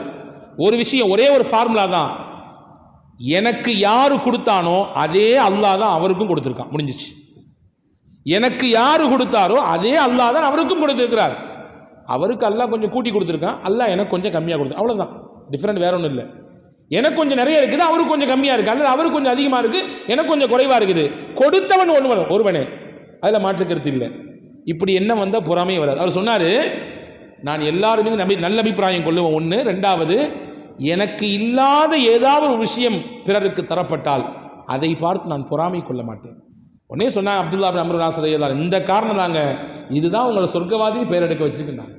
ஒரு விஷயம், ஒரே ஒரு ஃபார்முலா தான், எனக்கு யாரு கொடுத்தானோ அதே அல்லாஹ் தான் அவருக்கும் கொடுத்துருக்கான், முடிஞ்சிச்சு. எனக்கு யாரு கொடுத்தாரோ அதே அல்லாஹ் தான் அவருக்கும் கொடுத்துருக்கிறார். அவருக்கு அல்லாஹ் கொஞ்சம் கூட்டி கொடுத்துருக்கான், அல்லாஹ் எனக்கு கொஞ்சம் கம்மியாக கொடுத்து, அவ்வளோதான், டிஃப்ரெண்ட் வேற ஒன்றும் இல்லை. எனக்கு கொஞ்சம் நிறைய இருக்குது, அவருக்கு கொஞ்சம் கம்மியாக இருக்குது, அல்லது அவருக்கு கொஞ்சம் அதிகமாக இருக்குது, எனக்கு கொஞ்சம் குறைவாக இருக்குது. கொடுத்தவன் ஒருவனே, அதில் மாற்றுக்கருத்து இல்லை. இப்படி என்ன வந்தால் பொறாமையே வராது. அவர் சொன்னார், நான் எல்லாரும் மீது நல்ல அபிப்பிராயம் கொள்ளுவேன். ஒன்று. ரெண்டாவது, எனக்கு இல்லாத ஏதாவது ஒரு விஷயம் பிறருக்கு தரப்பட்டால் அதை பார்த்து நான் பொறாமை கொள்ள மாட்டேன். உடனே சொன்னாங்க அப்துல்லாஹ் இப்னு அம்ர் இப்னு ஆஸ், இந்த காரணம் தாங்க, இதுதான் உங்களை சொர்க்கவாதின்னு பெயர் எடுக்க வச்சிருக்குன்னாங்க.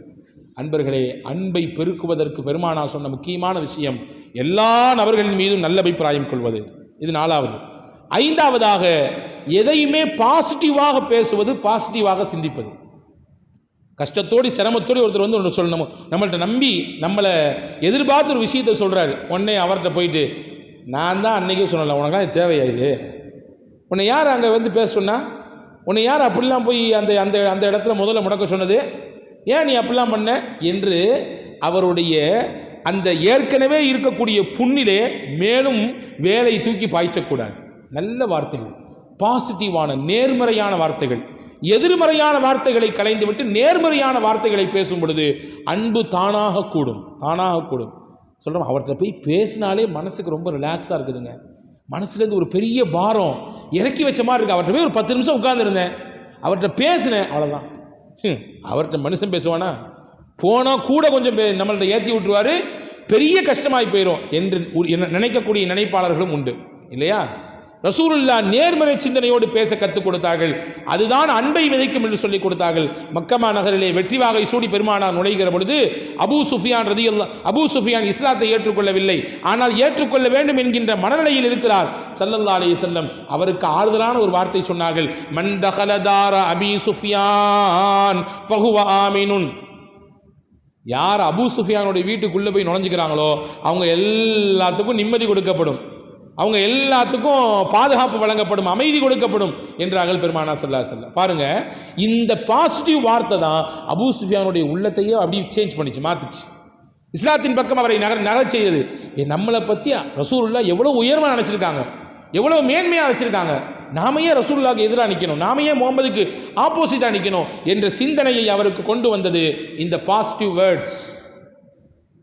அன்பர்களே, அன்பை பெருக்குவதற்கு பெருமானார் சொன்ன முக்கியமான விஷயம் எல்லா நபர்களின் மீதும் நல்ல அபிப்பிராயம் கொள்வது. இது 4வது. 5வதாக, எதையுமே பாசிட்டிவாக பேசுவது, பாசிட்டிவாக சிந்திப்பது. கஷ்டத்தோடு சிரமத்தோடு ஒருத்தர் வந்து ஒன்று சொல்லணும், நம்மள்கிட்ட நம்பி நம்மளை எதிர்பார்த்து ஒரு விஷயத்தை சொல்கிறாரு, உடனே அவர்கிட்ட போயிட்டு, நான் தான் அன்றைக்கே சொன்னல, உனக்காக தேவையாயிது, உன்னை யார் அங்கே வந்து பேச சொன்னா, உன்னை யார் அப்படிலாம் போய் அந்த அந்த அந்த இடத்துல முதல்ல முடக்க சொன்னது, ஏன் நீ அப்படிலாம் பண்ண என்று அவருடைய அந்த ஏற்கனவே இருக்கக்கூடிய புண்ணிலே மேலும் வேலை தூக்கி பாய்ச்சக்கூடாது. நல்ல வார்த்தைகள், பாசிட்டிவான நேர்மறையான வார்த்தைகள், எதிர்மறையான வார்த்தைகளை களைந்துவிட்டு நேர்மறையான வார்த்தைகளை பேசும் பொழுது அன்பு தானாக கூடும், தானாக கூடும். சொல்கிறோம், அவர்கிட்ட போய் பேசினாலே மனசுக்கு ரொம்ப ரிலாக்ஸாக இருக்குதுங்க, மனசுலேருந்து ஒரு பெரிய பாரம் இறக்கி வச்ச மாதிரி இருக்குது. அவர்கிட்ட போய் ஒரு 10 நிமிஷம் உட்காந்துருந்தேன், அவர்கிட்ட பேசினேன், அவ்வளோதான். அவர்கிட்ட மனுஷன் பேசுவானா, போனால் கூட கொஞ்சம் நம்மள்கிட்ட ஏற்றி விட்டுருவார், பெரிய கஷ்டமாகி போயிடும் என்று நினைக்கக்கூடிய நினைப்பாளர்களும் உண்டு இல்லையா? ரசூலுல்லாஹ் நேர்மறை சிந்தனையோடு பேச கற்றுக் கொடுத்தார்கள். அதுதான் அன்பை விதைக்கும் என்று சொல்லிக் கொடுத்தார்கள். மக்கமா நகரிலே வெற்றி வாகை சூடி பெருமானார் நுழைகிற பொழுது அபூ சுஃபியான் இஸ்லாத்தை ஏற்றுக்கொள்ளவில்லை. ஆனால் ஏற்றுக்கொள்ள வேண்டும் என்கின்ற மனநிலையில் இருக்கிறார். ஸல்லல்லாஹு அலைஹி வஸல்லம் அவருக்கு ஆறுதலான ஒரு வார்த்தை சொன்னார்கள். மன் தகல தார அபீ சுஃபியான் ஃபஹுவ ஆமினுன். யார் அபூ சுஃபியானுடைய வீட்டுக்குள்ளே போய் நுழைஞ்சுக்கிறாங்களோ அவங்க எல்லாத்துக்கும் நிம்மதி கொடுக்கப்படும், அவங்க எல்லாத்துக்கும் பாதுகாப்பு வழங்கப்படும், அமைதி கொடுக்கப்படும் என்றார்கள் பெருமானார் ஸல்லல்லாஹு அலைஹி வஸல்லம். பாருங்க, இந்த பாசிட்டிவ் வார்த்தை தான் அபூ சுஃபியானுடைய உள்ளத்தையே அப்படி சேஞ்ச் பண்ணிச்சு, மாத்துச்சு. இஸ்லாத்தின் பக்கம் அவரை நகர செய்தது. நம்மளை பற்றி ரசூலுல்லாஹ் எவ்வளோ உயர்வாக நினச்சிருக்காங்க, எவ்வளோ மேன்மையாக வச்சிருக்காங்க. நாம ஏன் ரசூலுல்லாஹ்க்கு எதிராக நிற்கணும், நாம ஏன் முகமதுக்கு ஆப்போசிட்டாக நிற்கணும் என்ற சிந்தனையை அவருக்கு கொண்டு வந்தது இந்த பாசிட்டிவ் வேர்ட்ஸ்,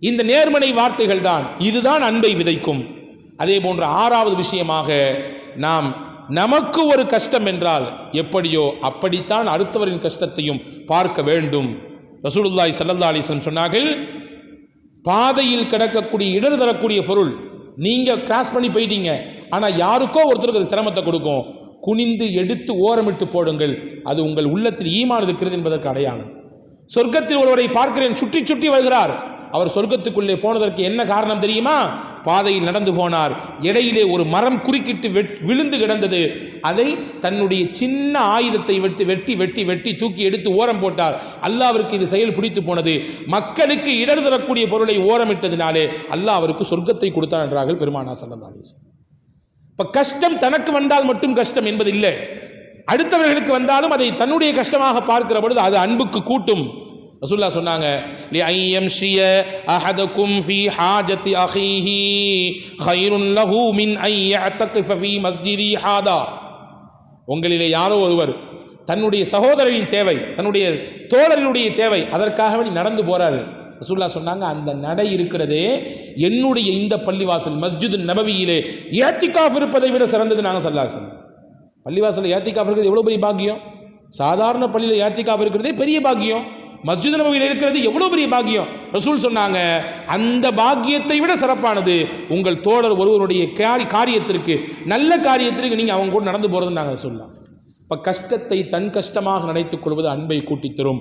இந்த நேர்மறை வார்த்தைகள் தான். இதுதான் அன்பை விதைக்கும். அதே போன்ற ஆறாவது விஷயமாக, நாம் நமக்கு ஒரு கஷ்டம் என்றால் எப்படியோ அப்படித்தான் அடுத்தவரின் கஷ்டத்தையும் பார்க்க வேண்டும். ரசூலுல்லாஹி ஸல்லல்லாஹு அலைஹி வஸல்லம் சொன்னார்கள், பாதையில் கிடக்கக்கூடிய இடர் தரக்கூடிய பொருள் நீங்கள் கிராஸ் பண்ணி போயிட்டீங்க, ஆனால் யாருக்கோ ஒருத்தருக்கு அது சிரமத்தை கொடுக்கும், குனிந்து எடுத்து ஓரமிட்டு போடுங்கள், அது உங்கள் உள்ளத்தில் ஈமான் இருக்கிறது என்பதற்கு அடையாளம். சொர்க்கத்தில் ஒருவரை பார்க்கிறேன், சுற்றி சுற்றி வருகிறார். அவர் சொர்க்கத்துக்குள்ளே போனதற்கு என்ன காரணம் தெரியுமா? பாதையில் நடந்து போனார், இடையிலே ஒரு மரம் குறுக்கிட்டு விழுந்து கிடந்தது. அதை தன்னுடைய சின்ன ஆயுதத்தை வெட்டி வெட்டி வெட்டி தூக்கி எடுத்து ஓரம் போட்டார். அல்லாஹ்விற்கு இது செயல் பிடித்து போனது. மக்களுக்கு இடர் தரக்கூடிய பொருளை ஓரமிட்டதினாலே அல்லாஹ் அவருக்கு சொர்க்கத்தை கொடுத்தார் என்றார்கள் பெருமானார் ஸல்லல்லாஹு அலைஹி வஸல்லம். இப்ப கஷ்டம் தனக்கு வந்தால் மட்டும் கஷ்டம் என்பது இல்லை, அடுத்தவர்களுக்கு வந்தாலும் அதை தன்னுடைய கஷ்டமாக பார்க்கிற பொழுது அது அன்புக்கு கூட்டும். ரசூலுல்லாஹ் சொன்னாங்க, லிஐயம்ஷிய அஹதுக்கும் ஃபீ ஹாஜத்தி அஹீஹி கைருன் லஹு மின் ஐ யஅதகிஃப ஃபீ மஸ்ஜிதி ஹாதா. உங்களிலே யாரோ ஒருவர் தன்னுடைய சகோதரரின் தேவை, தன்னுடைய தோழர்களுடைய தேவை, அதற்காக நடந்து போறாரு. ரசூலுல்லாஹ் சொன்னாங்க, அந்த நடை இருக்கிறதே என்னுடைய இந்த பள்ளிவாசல் மஸ்ஜிது நபவியிலே இஅ்திகாஃப் இருப்பதை விட சிறந்தது. நாங்கள் ஸல்லல்லாஹு அலைஹி வஸல்லம் பள்ளிவாசல் இஅ்திகாஃப் இருக்கிறது எவ்வளோ பெரிய பாக்கியம். சாதாரண பள்ளியில் இஅ்திகாஃப் இருக்கிறதே பெரிய பாக்கியம், மஸ்ஜித் நபவியில் இருக்கிறது எவ்வளோ பெரிய பாக்கியம். ரசூல் சொன்னாங்க, அந்த பாக்கியத்தை விட சிறப்பானது உங்கள் தோழர் ஒருவருடைய காரியத்திற்கு, நல்ல காரியத்திற்கு நீங்கள் அவங்க கூட நடந்து போகிறதுன்னு நாங்கள் சொல்லலாம். இப்போ கஷ்டத்தை தன் கஷ்டமாக நினைத்துக் கொள்வது அன்பை கூட்டித் தரும்.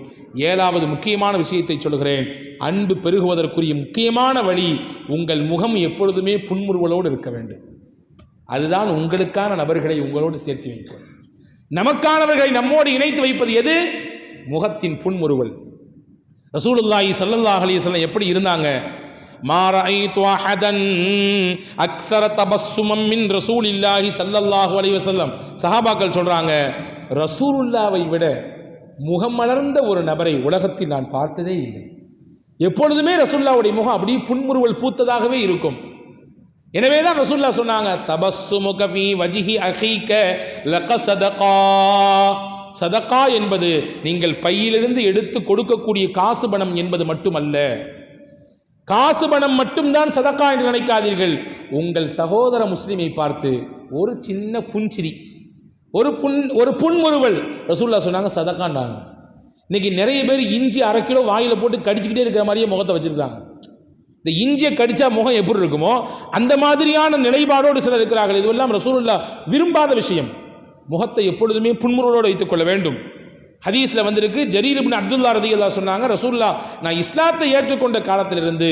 ஏழாவது முக்கியமான விஷயத்தை சொல்கிறேன். அன்பு பெருகுவதற்குரிய முக்கியமான வழி, உங்கள் முகம் எப்பொழுதுமே புன்முறுவலோடு இருக்க வேண்டும். அதுதான் உங்களுக்கான நபர்களை உங்களோடு சேர்த்து வைக்கும். நமக்கானவர்களை நம்மோடு இணைத்து வைப்பது எது? முகத்தின் புன்முறுவல். ரசூலுல்லாஹி ஸல்லல்லாஹு அலைஹி வஸல்லம் எப்படி இருந்தாங்க? மா ரஅய்து அஹதன் அக்ஸர தபஸ்ஸுமம் மின் ரசூலில்லாஹி ஸல்லல்லாஹு அலைஹி வஸல்லம். சஹாபாக்கள் சொல்றாங்க, ரசூலுல்லாஹ்வை விட முகம் மலர்ந்த ஒரு நபரை உலகத்தில் நான் பார்த்ததே இல்லை. எப்பொழுதுமே ரசூலுல்லாஹ்வுடைய முகம் அப்படியே புன்முறுவல் பூத்ததாகவே இருக்கும். எனவே தான் ரசூலுல்லாஹ் சொன்னாங்க, தபஸ்ஸுமுக ஃபீ வஜ்ஹி அகீக லகஸதகா. சதகா என்பது நீங்கள் பையிலிருந்து எடுத்து கொடுக்கக்கூடிய காசு பணம் என்பது மட்டுமல்ல. காசு பணம் மட்டும்தான் சதகா என்று நினைக்காதீர்கள். உங்கள் சகோதர முஸ்லிமை பார்த்து ஒரு சின்ன புன்சிரி, ஒரு புன்முறுவல், ரசூலுல்லாஹ் சொன்னாங்க சதகாண்டாங்க. இன்னைக்கு நிறைய பேர் இஞ்சி 1/2 கிலோ வாயில போட்டு கடிச்சுக்கிட்டே இருக்கிற மாதிரியே முகத்தை வச்சிருக்காங்க. இந்த இஞ்சியை கடிச்சா முகம் எப்படி இருக்குமோ அந்த மாதிரியான நிலைப்பாடோடு சிலர் இருக்கிறார்கள். இதுவெல்லாம் ரசூலுல்லாஹ் விரும்பாத விஷயம். முகத்தை எப்பொழுதுமே புன்முறுவலோடு வைத்துக் கொள்ள வேண்டும். ஹதீஸில் வந்திருக்கு, ஜரீர் இப்னு அப்துல்லா ரலியல்லாஹு சொன்னாங்க, ரசூலுல்லாஹ் நான் இஸ்லாத்தை ஏற்றுக்கொண்ட காலத்திலிருந்து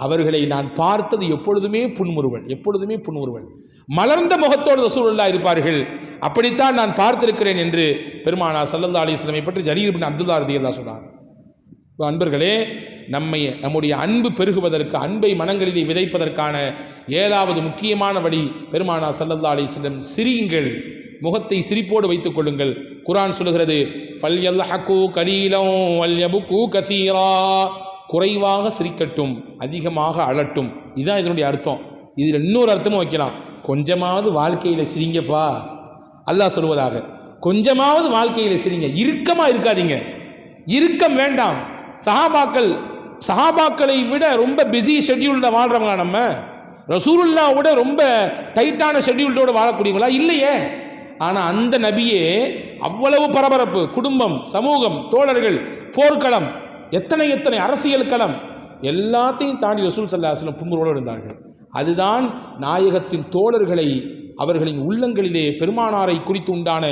அவர்களை நான் பார்த்தது எப்பொழுதுமே புன்முறுவல், எப்பொழுதுமே புன்முறுவல், மலர்ந்த முகத்தோடு ரசூலுல்லாஹ் இருப்பார்கள். அப்படித்தான் நான் பார்த்திருக்கிறேன் என்று பெருமானார் ஸல்லல்லாஹு அலைஹி வஸல்லம் பற்றி ஜரீர் இப்னு அப்துல்லா ரலியல்லாஹு சொன்னார். அன்பர்களே, நம்முடைய அன்பு பெருகுவதற்கு, அன்பை மனங்களிலே விதைப்பதற்கான 7வது முக்கியமான வழி பெருமானார் ஸல்லல்லாஹு அலைஹி வஸல்லம், சிரியுங்கள், முகத்தை சிரிப்போடு வைத்துக் கொள்ளுங்கள். குர்ஆன் சொல்கிறது, ஃபல்யல்ஹகு கலீலம் வல்யபுகு கஸீரா. குறைவாக சிரிக்கட்டும், அதிகமாக அழட்டும். இதுதான் இதனுடைய அர்த்தம். இதில் இன்னொரு அர்த்தமும் வைக்கலாம், கொஞ்சமாவது வாழ்க்கையில் சிரிங்கப்பா அல்லாஹ் சொல்வதாக. கொஞ்சமாவது வாழ்க்கையில் சிரிங்க, இறுக்கமாக இருக்காதீங்க, இறுக்கம் வேண்டாம். சஹாபாக்களை விட ரொம்ப பிஸி ஷெட்யூல்ட வாழ்றவங்களா நம்ம? ரசூலுல்லாஹ்வோட ரொம்ப டைட்டான ஷெட்யூல்டோடு வாழக்கூடியவங்களா? இல்லையே. ஆனால் அந்த நபியே அவ்வளவு பரபரப்பு, குடும்பம், சமூகம், தோழர்கள், போர்க்களம், எத்தனை எத்தனை அரசியல் களம், எல்லாத்தையும் தாண்டி ரசூல் ஸல்லல்லாஹு அலைஹி வஸல்லம் புன்முறுவலோடு இருந்தார்கள். அதுதான் நாயகத்தின் தோழர்களை அவர்களின் உள்ளங்களிலே பெருமானாரை குறித்து உண்டான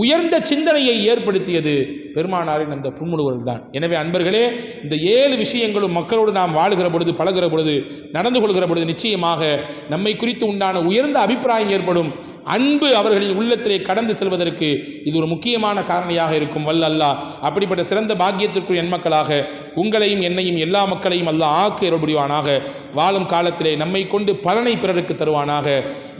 உயர்ந்த சிந்தனையை ஏற்படுத்தியது பெருமானாரின் அந்த புன்முறுவல் தான். எனவே அன்பர்களே, இந்த 7 விஷயங்களும் மக்களோடு நாம் வாழுகிற பொழுது, பழகிற பொழுது, நடந்து கொள்கிற பொழுது நிச்சயமாக நம்மை குறித்து உண்டான உயர்ந்த அபிப்பிராயம் ஏற்படும். அன்பு அவர்களின் உள்ளத்திலே கடந்து செல்வதற்கு இது ஒரு முக்கியமான காரணியாக இருக்கும். வல்ல அல்லாஹ் அப்படிப்பட்ட சிறந்த பாக்கியத்திற்குரிய எண்மக்களாக உங்களையும் என்னையும் எல்லா மக்களையும் அல்லாஹ் ஆக்கி அருள் புரிவானாக. வாழும் காலத்திலே நம்மை கொண்டு பலனை பிறருக்கு தருவானாக.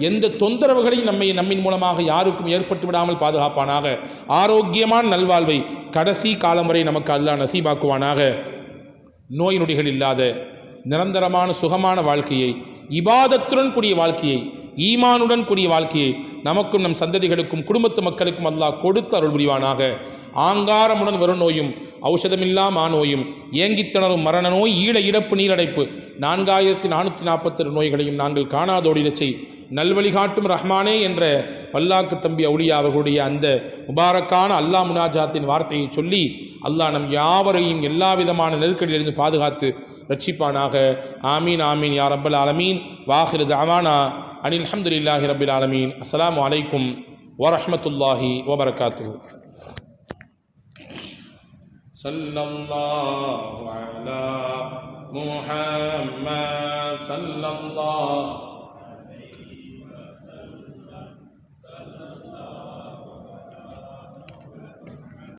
எந்த தொந்தரவுகளையும் நம்மின் மூலமாக யாருக்கும் ஏற்பட்டு விடாமல் பாதுகாப்பானாக. ஆரோக்கியமான நல்வாழ்வை கடைசி காலம் வரை நமக்கு அல்லாஹ் நசீபாக்குவானாக. நோய் நொடிகள் இல்லாத நிரந்தரமான சுகமான வாழ்க்கையை, இபாதத்துடன் கூடிய வாழ்க்கையை, ஈமானுடன் கூடிய வாழ்க்கையை நமக்கும் நம் சந்ததிகளுக்கும் குடும்பத்து மக்களுக்கும் அல்லாஹ் கொடுத்து அருள் புரிவானாக. ஆங்காரமுடன் வரும் நோயும் ஔஷதமில்லா மாநோயும் ஏங்கித்திணறும் மரண நோய் ஈழ இழப்பு நீரடைப்பு 4442 நோய்களையும் நாங்கள் காணாதோடிடச் செய். நல்வழி காட்டும் ரஹ்மானே என்ற பல்லாக்கு தம்பி அவுலியா அவர்களுடைய அந்த முபாரக்கான அல்லாஹ் முனாஜாத்தின் வார்த்தையை சொல்லி அல்லாஹ் நம் யாவரையும் எல்லா விதமான நெருக்கடியிலிருந்து பாதுகாத்து ரட்சிப்பானாக. ஆமீன் ஆமீன் யா ரப்பல் ஆலமீன். வாஹிரு தஅவானா அனில் ஹம்துலில்லாஹி ரப்பில் ஆலமீன். அஸ்ஸலாமு அலைக்கும் வரஹ்மத்துல்லாஹி வபரகாத்துஹு. ஸல்லல்லாஹு அலா முஹம்மத் ஸல்லல்லாஹு